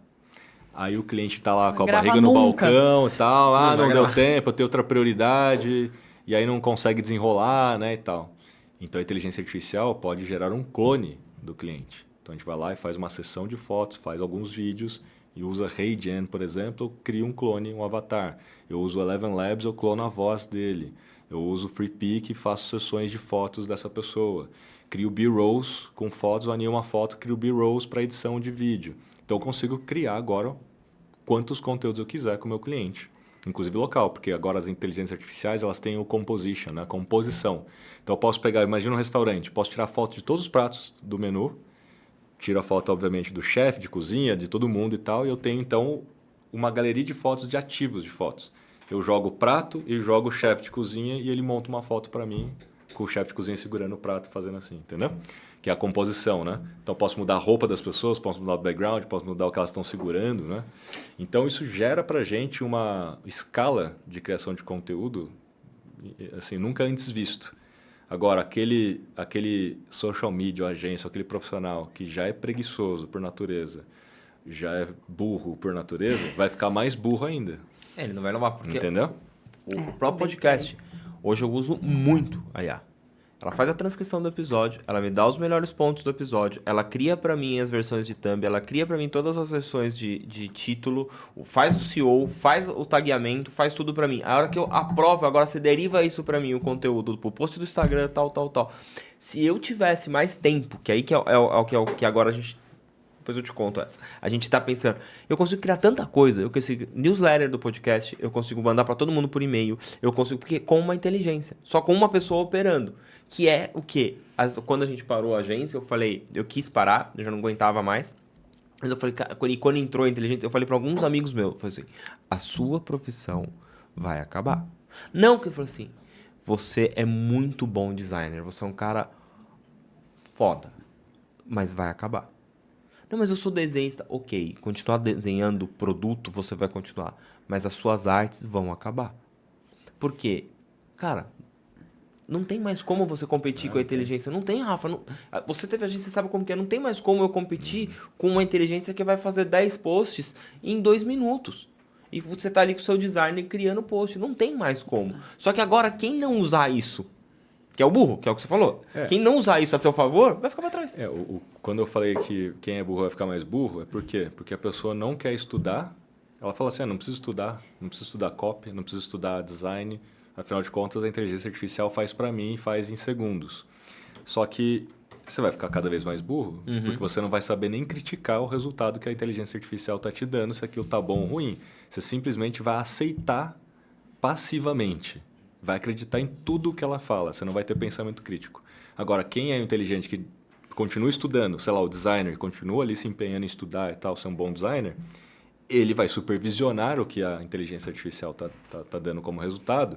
Aí o cliente está lá com a barriga no balcão e tal. Ah, não deu tempo, eu tenho outra prioridade. E aí não consegue desenrolar, né, e tal. Então, a inteligência artificial pode gerar um clone do cliente. Então, a gente vai lá e faz uma sessão de fotos, faz alguns vídeos e usa HeyGen, por exemplo, cria um clone, um avatar. Eu uso o Eleven Labs, eu clono a voz dele. Eu uso o FreePic e faço sessões de fotos dessa pessoa. Crio B-rolls com fotos, eu animo uma foto, crio B-rolls para edição de vídeo. Então, eu consigo criar agora quantos conteúdos eu quiser com o meu cliente, inclusive local, porque agora as inteligências artificiais elas têm o composition, né, a composição. Então, eu posso pegar, imagina um restaurante, posso tirar foto de todos os pratos do menu, tiro a foto, obviamente, do chefe de cozinha, de todo mundo e tal, e eu tenho, então, uma galeria de fotos de ativos de fotos. Eu jogo o prato e jogo o chefe de cozinha e ele monta uma foto para mim com o chefe de cozinha segurando o prato fazendo assim, entendeu? Que é a composição, né? Então, posso mudar a roupa das pessoas, posso mudar o background, posso mudar o que elas estão segurando, né? Então, isso gera pra gente uma escala de criação de conteúdo, assim, nunca antes visto. Agora, aquele social media, agência, aquele profissional que já é preguiçoso por natureza, já é burro por natureza, vai ficar mais burro ainda. Ele não vai levar, porque entendeu? O próprio podcast, hoje eu uso muito a IA. Ela faz a transcrição do episódio, ela me dá os melhores pontos do episódio, ela cria pra mim as versões de thumb, ela cria pra mim todas as versões de título, faz o SEO, faz o tagueamento, faz tudo pra mim. A hora que eu aprovo, agora você deriva isso pra mim, o conteúdo pro post do Instagram, tal. Se eu tivesse mais tempo, que aí que é o que agora a gente depois eu te conto essa. A gente tá pensando, eu consigo criar tanta coisa, eu consigo newsletter do podcast, eu consigo mandar pra todo mundo por e-mail, eu consigo, porque com uma inteligência, só com uma pessoa operando, que é o quê? Quando a gente parou a agência, eu falei, eu quis parar, eu já não aguentava mais, mas eu falei, e quando entrou a inteligência, eu falei pra alguns amigos meus, eu falei assim, a sua profissão vai acabar. Não, que eu falei assim, você é muito bom designer, você é um cara foda, mas vai acabar. Não, mas eu sou desenhista. Ok, continuar desenhando produto, você vai continuar. Mas as suas artes vão acabar. Por quê? Cara, não tem mais como você competir com a inteligência. Não tem, Rafa. Você teve agência, você sabe como que é. Não tem mais como eu competir com uma inteligência que vai fazer 10 posts em 2 minutos. E você tá ali com o seu designer criando post. Não tem mais como. Só que agora, quem não usar isso, que é o burro, que é o que você falou. Quem não usar isso a seu favor, vai ficar pra trás. Quando eu falei que quem é burro vai ficar mais burro, é por quê? Porque a pessoa não quer estudar. Ela fala assim, não preciso estudar copy, não preciso estudar design. Afinal de contas, a inteligência artificial faz para mim e faz em segundos. Só que você vai ficar cada vez mais burro, porque você não vai saber nem criticar o resultado que a inteligência artificial está te dando, se aquilo está bom ou ruim. Você simplesmente vai aceitar passivamente. Vai acreditar em tudo que ela fala. Você não vai ter pensamento crítico. Agora, quem é inteligente que continua estudando, sei lá, o designer, continua ali se empenhando em estudar e tal, ser um bom designer, ele vai supervisionar o que a inteligência artificial tá dando como resultado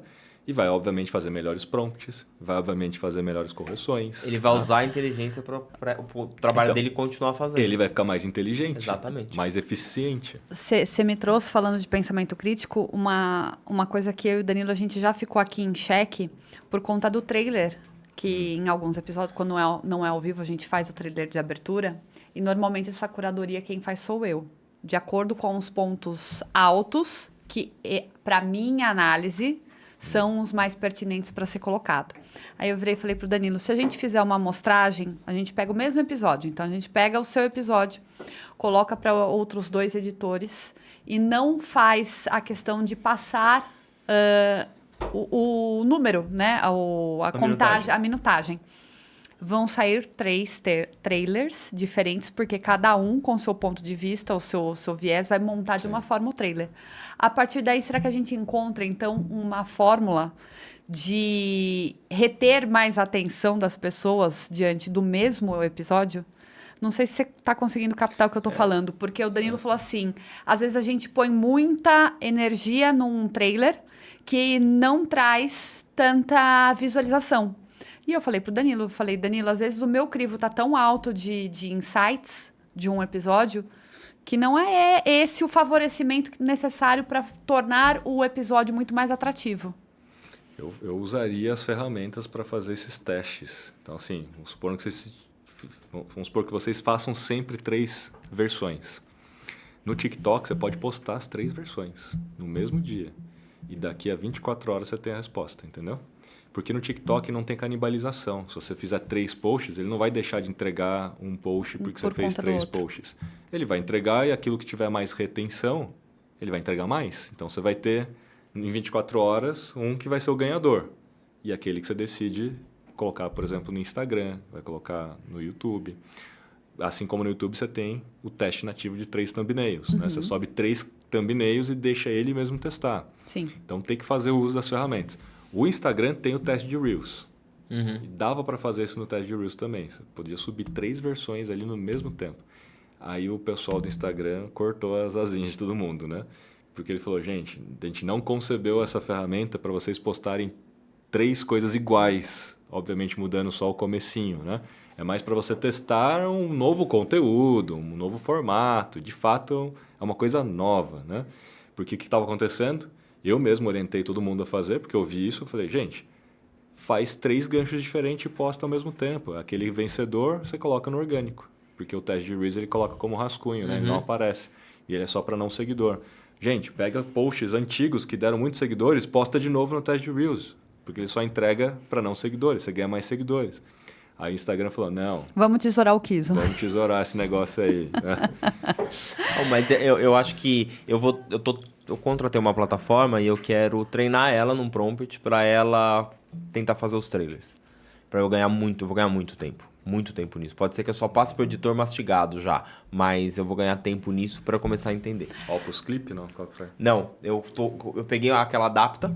e vai, obviamente, fazer melhores prompts, vai, obviamente, fazer melhores correções. Ele vai usar a inteligência para o trabalho dele continuar fazendo. Ele vai ficar mais inteligente. Exatamente. Mais eficiente. Você me trouxe, falando de pensamento crítico, uma coisa que eu e o Danilo, a gente já ficou aqui em xeque por conta do trailer, que em alguns episódios, quando não é ao vivo, a gente faz o trailer de abertura, e normalmente essa curadoria quem faz sou eu. De acordo com os pontos altos, que, para minha análise, são os mais pertinentes para ser colocado. Aí eu virei e falei pro Danilo, se a gente fizer uma amostragem, a gente pega o mesmo episódio. Então, a gente pega o seu episódio, coloca para outros 2 editores e não faz a questão de passar o número, né? A contagem, a minutagem. Vão sair 3 trailers diferentes, porque cada um, com o seu ponto de vista, o seu viés, vai montar de uma forma o trailer. A partir daí, será que a gente encontra, então, uma fórmula de reter mais a atenção das pessoas diante do mesmo episódio? Não sei se você está conseguindo captar o que eu estou falando, porque o Danilo falou assim, às vezes a gente põe muita energia num trailer que não traz tanta visualização. E eu falei pro Danilo, Danilo, às vezes o meu crivo tá tão alto de insights de um episódio que não é esse o favorecimento necessário para tornar o episódio muito mais atrativo. Eu usaria as ferramentas para fazer esses testes. Então, assim, vamos supor que vocês façam sempre 3 versões. No TikTok, você pode postar as 3 versões no mesmo dia. E daqui a 24 horas você tem a resposta, entendeu? Porque no TikTok não tem canibalização. Se você fizer 3 posts, ele não vai deixar de entregar um post porque você fez 3 posts. Ele vai entregar e aquilo que tiver mais retenção, ele vai entregar mais. Então você vai ter, em 24 horas, um que vai ser o ganhador. E aquele que você decide colocar, por exemplo, no Instagram, vai colocar no YouTube. Assim como no YouTube você tem o teste nativo de 3 thumbnails. Né? Você sobe 3 thumbnails e deixa ele mesmo testar. Sim. Então tem que fazer o uso das ferramentas. O Instagram tem o teste de Reels. E dava para fazer isso no teste de Reels também. Você podia subir 3 versões ali no mesmo tempo. Aí o pessoal do Instagram cortou as asinhas de todo mundo, né? Porque ele falou, gente, a gente não concebeu essa ferramenta para vocês postarem 3 coisas iguais. Obviamente mudando só o comecinho, né? É mais para você testar um novo conteúdo, um novo formato. De fato, é uma coisa nova, né? Porque o que estava acontecendo? Eu mesmo orientei todo mundo a fazer, porque eu vi isso. Eu falei, gente, faz 3 ganchos diferentes e posta ao mesmo tempo. Aquele vencedor, você coloca no orgânico. Porque o teste de Reels ele coloca como rascunho, né? Ele não aparece. E ele é só para não seguidor. Gente, pega posts antigos que deram muitos seguidores, posta de novo no teste de Reels. Porque ele só entrega para não seguidores. Você ganha mais seguidores. Aí o Instagram falou, não. Vamos tesourar o Kiso. Vamos tesourar esse negócio aí. Mas eu acho que eu contratei uma plataforma e eu quero treinar ela num prompt para ela tentar fazer os trailers. Para eu vou ganhar muito tempo. muito tempo nisso. Pode ser que eu só passe pro editor mastigado já, mas eu vou ganhar tempo nisso para começar a entender. Opus Clip, não? Qual que foi? Não, eu peguei aquela adapta,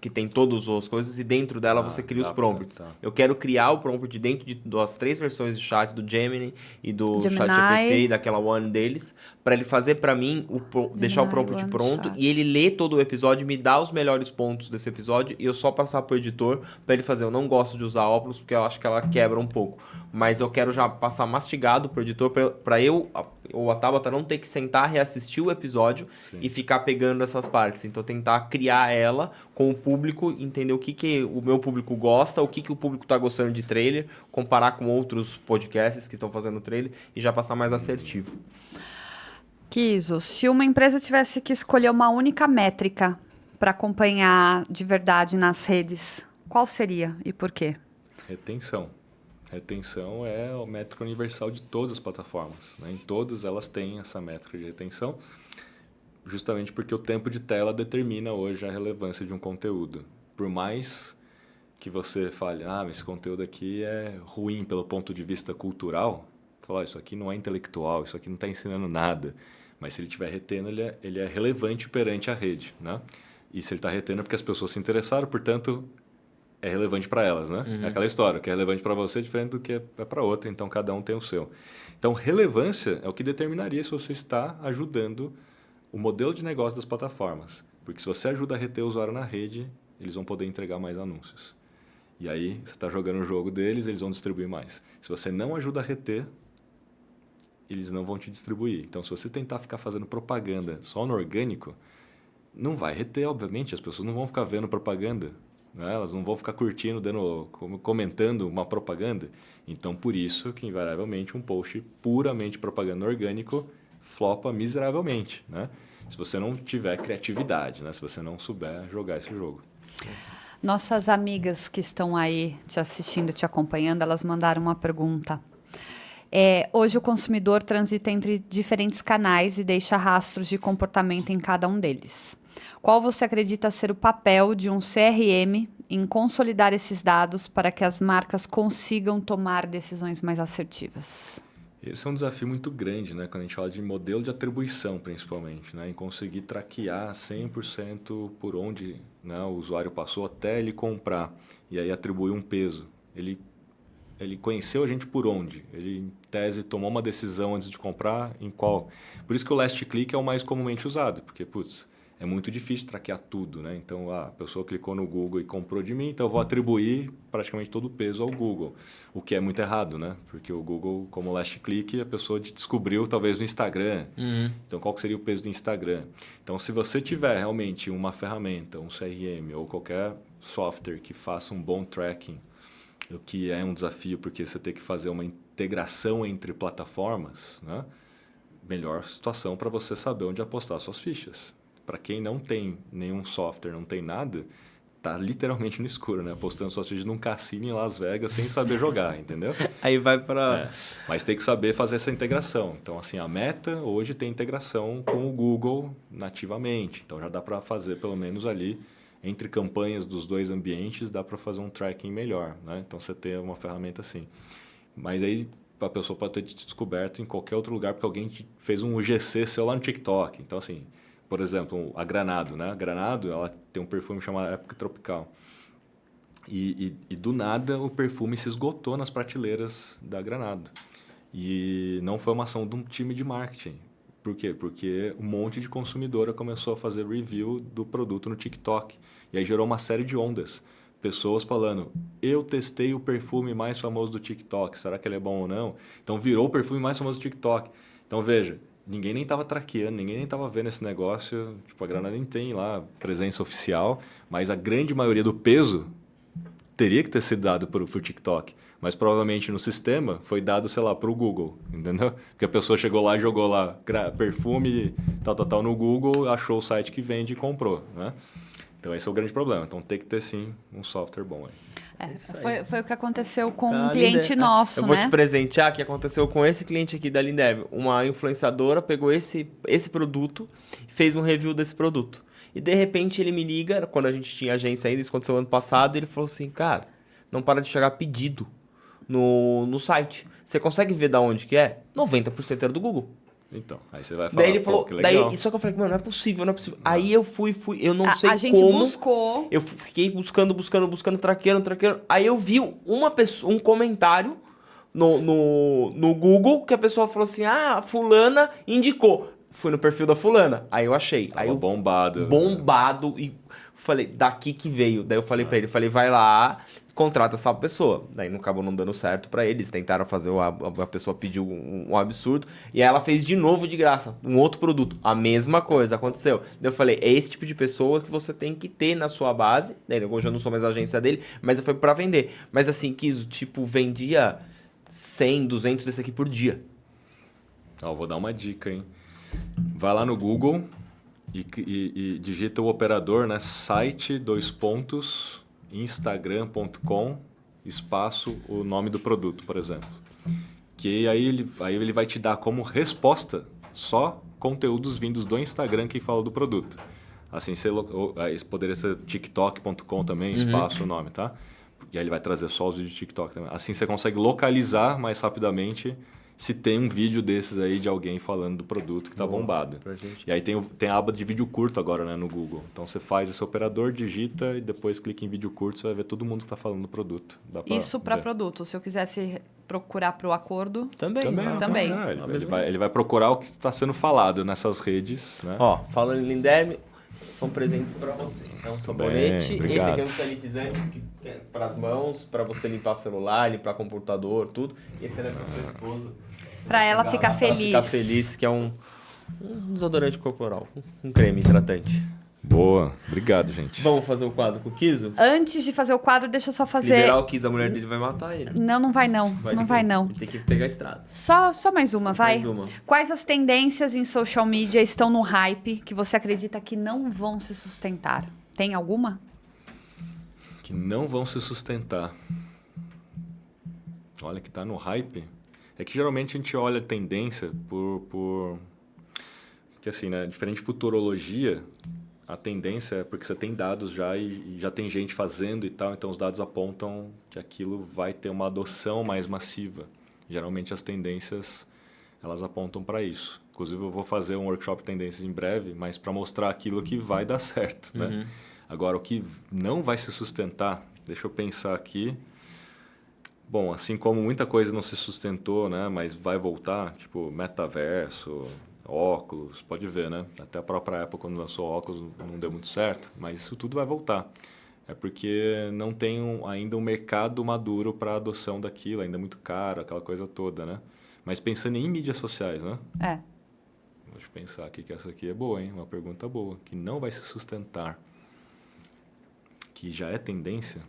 que tem todas as coisas, e dentro dela você cria os prompts. Tá. Eu quero criar o prompt dentro das 3 versões de chat, do Gemini e do Gemini. ChatGPT e daquela One deles, para ele fazer para mim, deixar o prompt One pronto Chat. e ele ler todo o episódio, me dar os melhores pontos desse episódio e eu só passar pro editor para ele fazer. Eu não gosto de usar óculos porque eu acho que ela quebra um pouco, mas eu quero já passar mastigado pro editor para eu ou a Tabata não ter que sentar, reassistir o episódio e ficar pegando essas partes. Então tentar criar ela com o público, entender o que o meu público gosta, o que o público tá gostando de trailer, comparar com outros podcasts que estão fazendo trailer e já passar mais assertivo. Kiso, se uma empresa tivesse que escolher uma única métrica para acompanhar de verdade nas redes, qual seria e por quê? Retenção. Retenção é a métrica universal de todas as plataformas, né? Em todas elas têm essa métrica de retenção, justamente porque o tempo de tela determina hoje a relevância de um conteúdo. Por mais que você fale, mas esse conteúdo aqui é ruim pelo ponto de vista cultural, falar, isso aqui não é intelectual, isso aqui não está ensinando nada. Mas se ele estiver retendo, ele é relevante perante a rede, né? E se ele está retendo é porque as pessoas se interessaram, portanto, é relevante para elas, né? É aquela história, o que é relevante para você é diferente do que é para outra, então cada um tem o seu. Então, relevância é o que determinaria se você está ajudando o modelo de negócio das plataformas. Porque se você ajuda a reter o usuário na rede, eles vão poder entregar mais anúncios. E aí, você está jogando o jogo deles, eles vão distribuir mais. Se você não ajuda a reter, eles não vão te distribuir. Então, se você tentar ficar fazendo propaganda só no orgânico, não vai reter, obviamente. As pessoas não vão ficar vendo propaganda, né? Elas não vão ficar curtindo, comentando uma propaganda. Então, por isso que, invariavelmente, um post puramente propaganda orgânico flopa miseravelmente, né? Se você não tiver criatividade, né? Se você não souber jogar esse jogo. Nossas amigas que estão aí te assistindo, te acompanhando, elas mandaram uma pergunta. Hoje o consumidor transita entre diferentes canais e deixa rastros de comportamento em cada um deles. Qual você acredita ser o papel de um CRM em consolidar esses dados para que as marcas consigam tomar decisões mais assertivas? Esse é um desafio muito grande, né? Quando a gente fala de modelo de atribuição, principalmente, né? Em conseguir traquear 100% por onde, né, o usuário passou até ele comprar e aí atribuir um peso. Ele conheceu a gente por onde? Ele, em tese, tomou uma decisão antes de comprar, em qual? Por isso que o last click é o mais comumente usado, porque, é muito difícil traquear tudo, né? Então, a pessoa clicou no Google e comprou de mim, então eu vou atribuir praticamente todo o peso ao Google, o que é muito errado, né? Porque o Google, como last click, a pessoa descobriu talvez no Instagram. Então, qual que seria o peso do Instagram? Então, se você tiver realmente uma ferramenta, um CRM ou qualquer software que faça um bom tracking, o que é um desafio porque você tem que fazer uma integração entre plataformas, né? Melhor situação para você saber onde apostar suas fichas. Para quem não tem nenhum software, não tem nada, tá literalmente no escuro, né? Apostando suas fichas num cassino em Las Vegas sem saber jogar, entendeu? Aí vai para... Mas tem que saber fazer essa integração. Então, assim, a Meta hoje tem integração com o Google nativamente. Então, já dá para fazer pelo menos ali, entre campanhas dos dois ambientes, dá para fazer um tracking melhor, né? Então, você tem uma ferramenta assim. Mas aí, a pessoa pode ter te descoberto em qualquer outro lugar, porque alguém fez um UGC seu lá no TikTok. Então, assim, por exemplo, a Granado, né? A Granado, ela tem um perfume chamado Época Tropical. E do nada, o perfume se esgotou nas prateleiras da Granado. E não foi uma ação de um time de marketing. Por quê? Porque um monte de consumidora começou a fazer review do produto no TikTok. E aí gerou uma série de ondas. Pessoas falando, eu testei o perfume mais famoso do TikTok, será que ele é bom ou não? Então virou o perfume mais famoso do TikTok. Então veja, ninguém nem estava traqueando, ninguém nem estava vendo esse negócio. Tipo, a Granada nem tem lá presença oficial, mas a grande maioria do peso teria que ter sido dado para o TikTok. Mas provavelmente no sistema foi dado, sei lá, para o Google, entendeu? Porque a pessoa chegou lá e jogou lá perfume, tal, no Google, achou o site que vende e comprou, né? Então, esse é o grande problema. Então, tem que ter, sim, um software bom aí. Foi o que aconteceu com um cliente nosso, né? Eu vou te presentear que aconteceu com esse cliente aqui da Lindev. Uma influenciadora pegou esse produto e fez um review desse produto. E, de repente, ele me liga, quando a gente tinha agência ainda, isso aconteceu ano passado, e ele falou assim, cara, não para de chegar pedido no site. Você consegue ver da onde que é? 90% era do Google. Então, aí você vai falar, Daí ele falou, que legal. só que eu falei, mano, não é possível, não é possível. Aí eu fui, eu não sei A gente como. buscou. Eu fiquei buscando, traqueando. Aí eu vi um comentário no Google que a pessoa falou assim, a fulana indicou. Fui no perfil da fulana, aí eu achei. Tava aí eu bombado. Bombado e falei, daqui que veio. Daí eu falei pra ele, vai lá, contrata essa pessoa. Daí não acabou não dando certo pra eles, tentaram fazer, a pessoa pediu um absurdo, e aí ela fez de novo de graça, um outro produto. A mesma coisa aconteceu. Daí eu falei, é esse tipo de pessoa que você tem que ter na sua base. Daí hoje eu não sou mais agência dele, mas eu fui pra vender. Mas assim, que tipo, vendia 100, 200 desse aqui por dia. Ó, vou dar uma dica, hein? Vai lá no Google e digita o operador, né? Site, instagram.com, espaço, o nome do produto, por exemplo. Que aí ele vai te dar como resposta só conteúdos vindos do Instagram que fala do produto. Assim, poderia ser tiktok.com também, espaço, o nome, tá? E aí ele vai trazer só os vídeos de TikTok também. Assim você consegue localizar mais rapidamente se tem um vídeo desses aí de alguém falando do produto que tá bombado. E aí tem a aba de vídeo curto agora, né, no Google. Então você faz esse operador, digita e depois clica em vídeo curto, você vai ver todo mundo que tá falando do produto. Isso para produto. Se eu quisesse procurar para o acordo... Também. Ele vai procurar o que está sendo falado nessas redes, né? Ó, falando em Lindbergh, são presentes para você. É um sabonete, Bem, esse aqui é um sanitizante para as mãos, para você limpar celular, limpar computador, tudo. Esse é para sua esposa. Para ela ficar feliz. Pra ficar feliz, que é um desodorante corporal, um creme hidratante. Boa, obrigado, gente. Vamos fazer o quadro com o Kiso? Antes de fazer o quadro, deixa eu só fazer... Liberar o Kiso, a mulher dele vai matar ele. Não vai não. Não vai não. Ele tem que pegar a estrada. Só mais uma, vai. Mais uma. Quais as tendências em social media estão no hype que você acredita que não vão se sustentar? Tem alguma? Que não vão se sustentar. Olha que tá no hype. É que geralmente a gente olha a tendência por... Porque assim, né? Diferente de futurologia, a tendência é porque você tem dados já e já tem gente fazendo e tal, então os dados apontam que aquilo vai ter uma adoção mais massiva. Geralmente as tendências, elas apontam para isso. Inclusive eu vou fazer um workshop de tendências em breve, mas para mostrar aquilo que vai dar certo, né? Agora, o que não vai se sustentar, deixa eu pensar aqui... Bom, assim como muita coisa não se sustentou, né, mas vai voltar, tipo metaverso, óculos, pode ver, né? Até a própria Apple, quando lançou óculos, não deu muito certo, mas isso tudo vai voltar. É porque não tem ainda um mercado maduro para a adoção daquilo, ainda é muito caro, aquela coisa toda, né? Mas pensando em mídias sociais, né? Deixa eu pensar aqui que essa aqui é boa, hein? Uma pergunta boa. Que não vai se sustentar. Que já é tendência...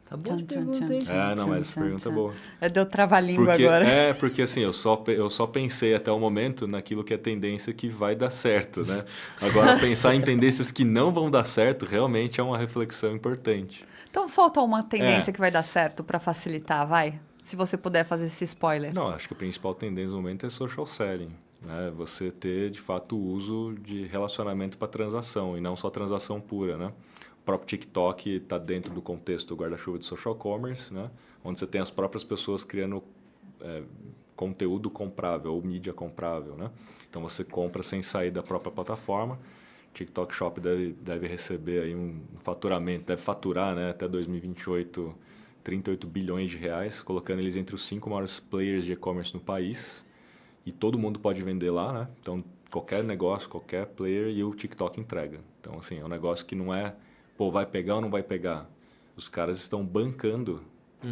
Tá bom de pergunta, hein? Mas essa pergunta é boa. Deu trava-língua agora. Porque assim, eu só pensei até o momento naquilo que é tendência que vai dar certo, né? Agora, pensar em tendências que não vão dar certo, realmente é uma reflexão importante. Então, solta uma tendência que vai dar certo para facilitar, vai? Se você puder fazer esse spoiler. Não, acho que a principal tendência no momento é social selling. Né? Você ter, de fato, o uso de relacionamento para transação, e não só transação pura, né? O próprio TikTok está dentro do contexto do guarda-chuva de social commerce, né? Onde você tem as próprias pessoas criando conteúdo comprável ou mídia comprável, né? Então você compra sem sair da própria plataforma. TikTok Shop deve receber aí um faturamento, deve faturar, né, até 2028 38 bilhões de reais, colocando eles entre os 5 maiores players de e-commerce no país. E todo mundo pode vender lá, né? Então qualquer negócio, qualquer player, e o TikTok entrega. Então assim, é um negócio que não é... Pô, vai pegar ou não vai pegar? Os caras estão bancando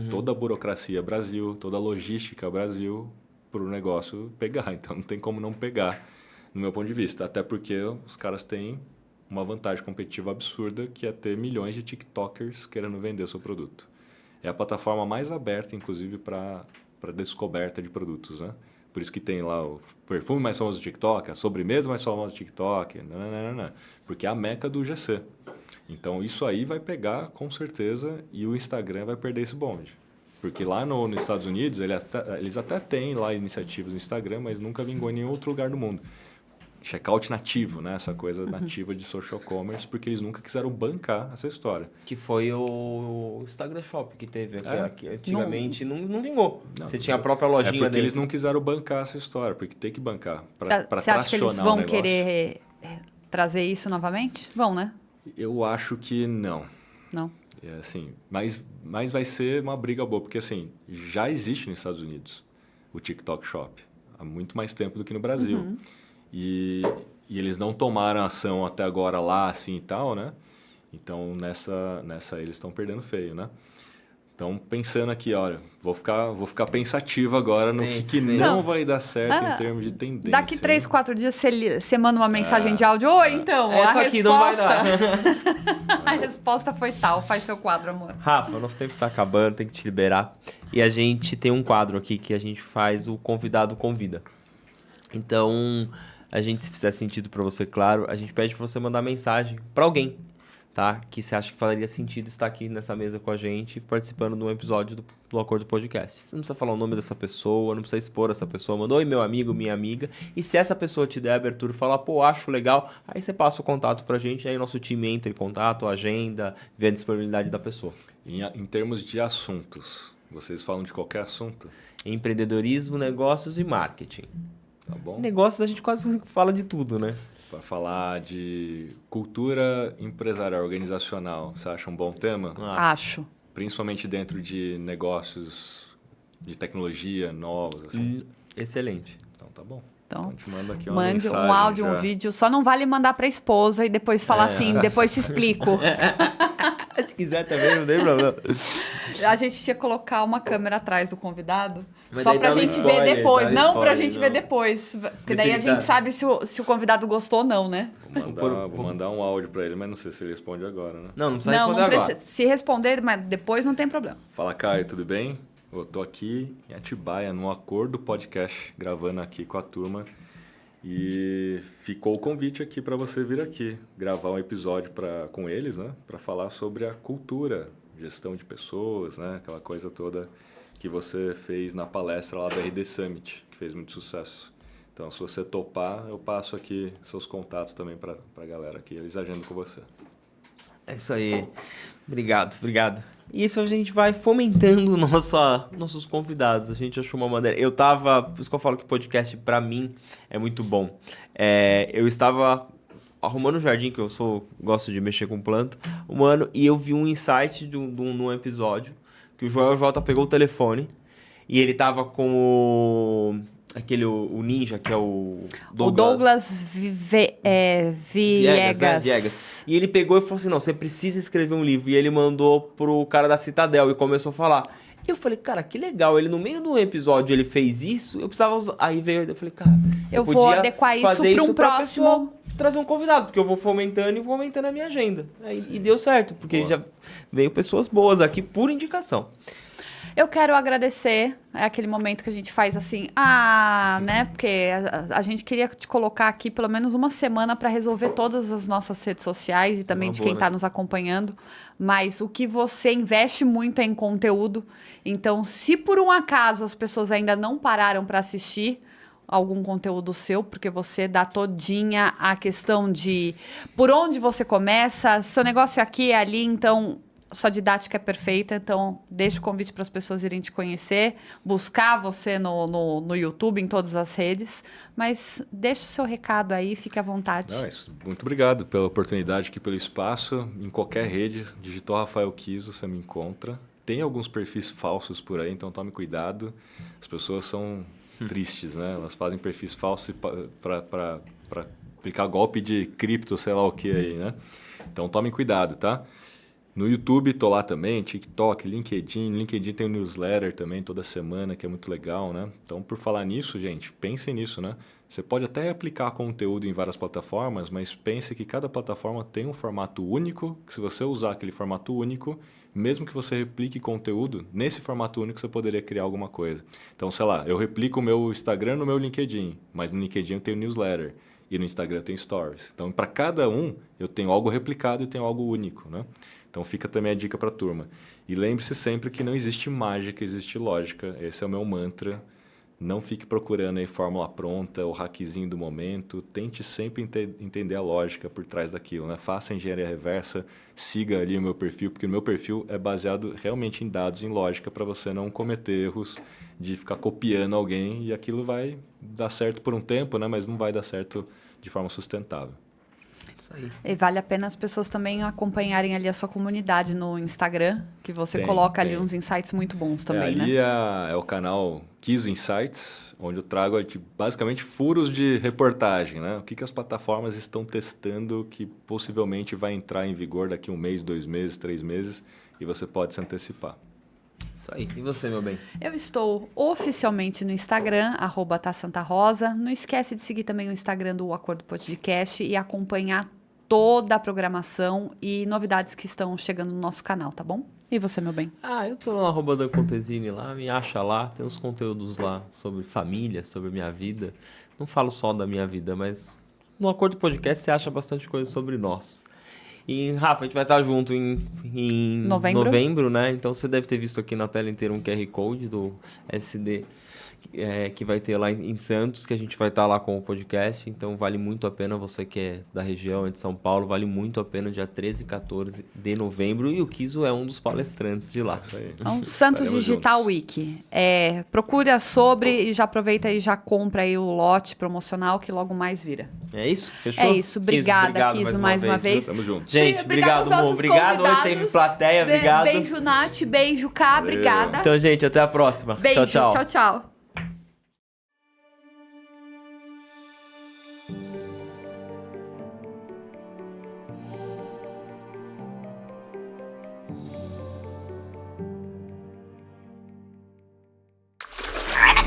toda a burocracia Brasil, toda a logística Brasil para o negócio pegar. Então, não tem como não pegar, no meu ponto de vista. Até porque os caras têm uma vantagem competitiva absurda, que é ter milhões de TikTokers querendo vender o seu produto. É a plataforma mais aberta, inclusive, para descoberta de produtos, né? Por isso que tem lá o perfume mais famoso do TikTok, a sobremesa mais famosa do TikTok, porque é a meca do GC. Então, isso aí vai pegar, com certeza, e o Instagram vai perder esse bonde. Porque lá nos Estados Unidos, eles até têm lá iniciativas no Instagram, mas nunca vingou em nenhum outro lugar do mundo. checkout nativo, né? Essa coisa nativa de social commerce, porque eles nunca quiseram bancar essa história. Que foi o Instagram Shop que teve aqui. Antigamente não vingou. Não, você tinha a própria lojinha porque dele. eles não quiseram bancar essa história, porque tem que bancar para Você acha que eles tracionar o vão negócio. querer trazer isso novamente? Vão, né? Eu acho que não. Não. É assim, mas vai ser uma briga boa, porque assim, já existe nos Estados Unidos o TikTok Shop há muito mais tempo do que no Brasil. E eles não tomaram ação até agora lá, assim e tal, né? Então, nessa eles estão perdendo feio, né? Então, pensando aqui, olha, vou ficar pensativo agora no que não vai dar certo em termos de tendência. Daqui 3, 4 dias você manda uma mensagem de áudio. Oi, então, Essa a aqui resposta... não vai dar. A resposta foi tal. Faz seu quadro, amor. Rafa, nosso tempo tá acabando, tem que te liberar. E a gente tem um quadro aqui que a gente faz o convidado convida. Então, a gente, se fizer sentido pra você, claro, a gente pede pra você mandar mensagem pra alguém, tá? Que você acha que faria sentido estar aqui nessa mesa com a gente, participando de um episódio do Acordo Podcast. Você não precisa falar o nome dessa pessoa, não precisa expor essa pessoa. Manda, oi, meu amigo, minha amiga. E se essa pessoa te der a abertura e falar, pô, acho legal, aí você passa o contato pra gente, aí nosso time entra em contato, agenda, vê a disponibilidade da pessoa. Em termos de assuntos, vocês falam de qualquer assunto? Empreendedorismo, negócios e marketing. Tá bom? Negócios a gente quase fala de tudo, né? Para falar de cultura empresarial, organizacional, você acha um bom tema? Acho. Principalmente dentro de negócios de tecnologia novos, assim. Excelente. Então tá bom. Então, Te mando aqui uma mande mensagem um áudio, já. um vídeo. Só não vale mandar pra esposa e depois falar assim, depois te explico. Se quiser também, não tem problema. A gente tinha que colocar uma câmera atrás do convidado. Mas só daí pra dá um gente spoiler, ver depois. dá Não, spoiler, pra gente não. ver depois. Porque daí a Esse gente tá- sabe se o convidado gostou ou não, né? Vou mandar um áudio para ele, mas não sei se ele responde agora, né? Não precisa Não, responder não agora. precisa. Se responder, mas depois não tem problema. Fala, Caio, tudo bem? Eu tô aqui em Atibaia, no Acordo Podcast, gravando aqui com a turma. E ficou o convite aqui para você vir aqui, gravar um episódio com eles, né? Para falar sobre a cultura, gestão de pessoas, né? Aquela coisa toda que você fez na palestra lá da RD Summit, que fez muito sucesso. Então, se você topar, eu passo aqui seus contatos também para a galera aqui, eles agendam com você. É isso aí. Obrigado. E isso a gente vai fomentando nossos convidados. A gente achou uma maneira... Por isso que eu falo que podcast, pra mim, é muito bom. Eu estava arrumando o jardim, que gosto de mexer com planta, e eu vi um insight de um episódio, que o Joel J pegou o telefone, e ele tava com o ninja, que é o Douglas Viegas, né? Viegas. E ele pegou e falou assim, não, você precisa escrever um livro. E ele mandou pro cara da Citadel e começou a falar. E eu falei, cara, que legal. Ele, no meio do episódio, ele fez isso. Eu precisava usar. Aí eu falei, cara, Eu vou adequar isso fazer pra um pra próximo... pessoa trazer um convidado, porque eu vou fomentando a minha agenda. E deu certo, porque já veio pessoas boas aqui por indicação. Eu quero agradecer, é aquele momento que a gente faz assim, né? Porque a gente queria te colocar aqui pelo menos uma semana para resolver todas as nossas redes sociais e também Uma de boa, quem está né? nos acompanhando. Mas o que você investe muito é em conteúdo. Então, se por um acaso as pessoas ainda não pararam para assistir algum conteúdo seu, porque você dá todinha a questão de por onde você começa, seu negócio é aqui, é ali, então... Sua didática é perfeita, então deixa o convite para as pessoas irem te conhecer, buscar você no YouTube, em todas as redes, mas deixa o seu recado aí, fique à vontade. Muito obrigado pela oportunidade aqui, pelo espaço. Em qualquer rede, digitou Rafael Kiso, você me encontra. Tem alguns perfis falsos por aí, então tome cuidado. As pessoas são tristes, né? Elas fazem perfis falsos para aplicar golpe de cripto, sei lá o que aí, né? Então tome cuidado, tá? No YouTube, tô lá também, TikTok, LinkedIn. LinkedIn tem um newsletter também toda semana, que é muito legal, né? Então, por falar nisso, gente, pensem nisso, né? Você pode até aplicar conteúdo em várias plataformas, mas pense que cada plataforma tem um formato único, que se você usar aquele formato único, mesmo que você replique conteúdo, nesse formato único você poderia criar alguma coisa. Então, sei lá, eu replico o meu Instagram no meu LinkedIn, mas no LinkedIn eu tenho newsletter e no Instagram eu tenho stories. Então, para cada um, eu tenho algo replicado e tenho algo único, né? Então fica também a dica para a turma. E lembre-se sempre que não existe mágica, existe lógica. Esse é o meu mantra Não fique procurando aí fórmula pronta, o hackzinho do momento. Tente sempre entender a lógica por trás daquilo, né? Faça engenharia reversa, siga ali o meu perfil, porque o meu perfil é baseado realmente em dados, em lógica, para você não cometer erros de ficar copiando alguém e aquilo vai dar certo por um tempo, né? Mas não vai dar certo de forma sustentável. Isso aí. E vale a pena as pessoas também acompanharem ali a sua comunidade no Instagram, que você coloca ali uns insights muito bons também, ali né? é o canal Kiso Insights, onde eu trago basicamente furos de reportagem, né? O que as plataformas estão testando que possivelmente vai entrar em vigor daqui 1 mês, 2 meses, 3 meses, e você pode se antecipar. Isso aí. E você, meu bem? Eu estou oficialmente no Instagram, @tasantarosa. Não esquece de seguir também o Instagram do Acordo Podcast e acompanhar toda a programação e novidades que estão chegando no nosso canal, tá bom? E você, meu bem? Eu tô no @dancontesini lá, me acha lá, tem uns conteúdos lá sobre família, sobre minha vida. Não falo só da minha vida, mas no Acordo Podcast você acha bastante coisa sobre nós. E, Rafa, a gente vai estar junto em novembro, né? Então você deve ter visto aqui na tela inteira um QR Code do SD que vai ter lá em Santos, que a gente vai estar lá com o podcast. Então vale muito a pena, você que é da região, é de São Paulo, vale muito a pena, dia 13 e 14 de novembro. E o Kiso é um dos palestrantes de lá. Isso aí. É um Santos Estaremos Digital juntos. Week. Procura sobre e já aproveita e já compra aí o lote promocional que logo mais vira. É isso? Fechou? É isso. Obrigada, Kiso, mais uma vez. Tamo juntos. Gente, Obrigada obrigado, aos Mo. nossos Obrigado. Hoje teve convidados. plateia, obrigado. Beijo, Nath. Beijo, Cá. Valeu. Obrigada. Então, gente, até a próxima. Beijo. Tchau, tchau. Tchau, tchau.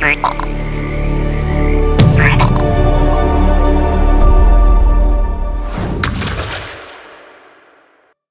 Thank you.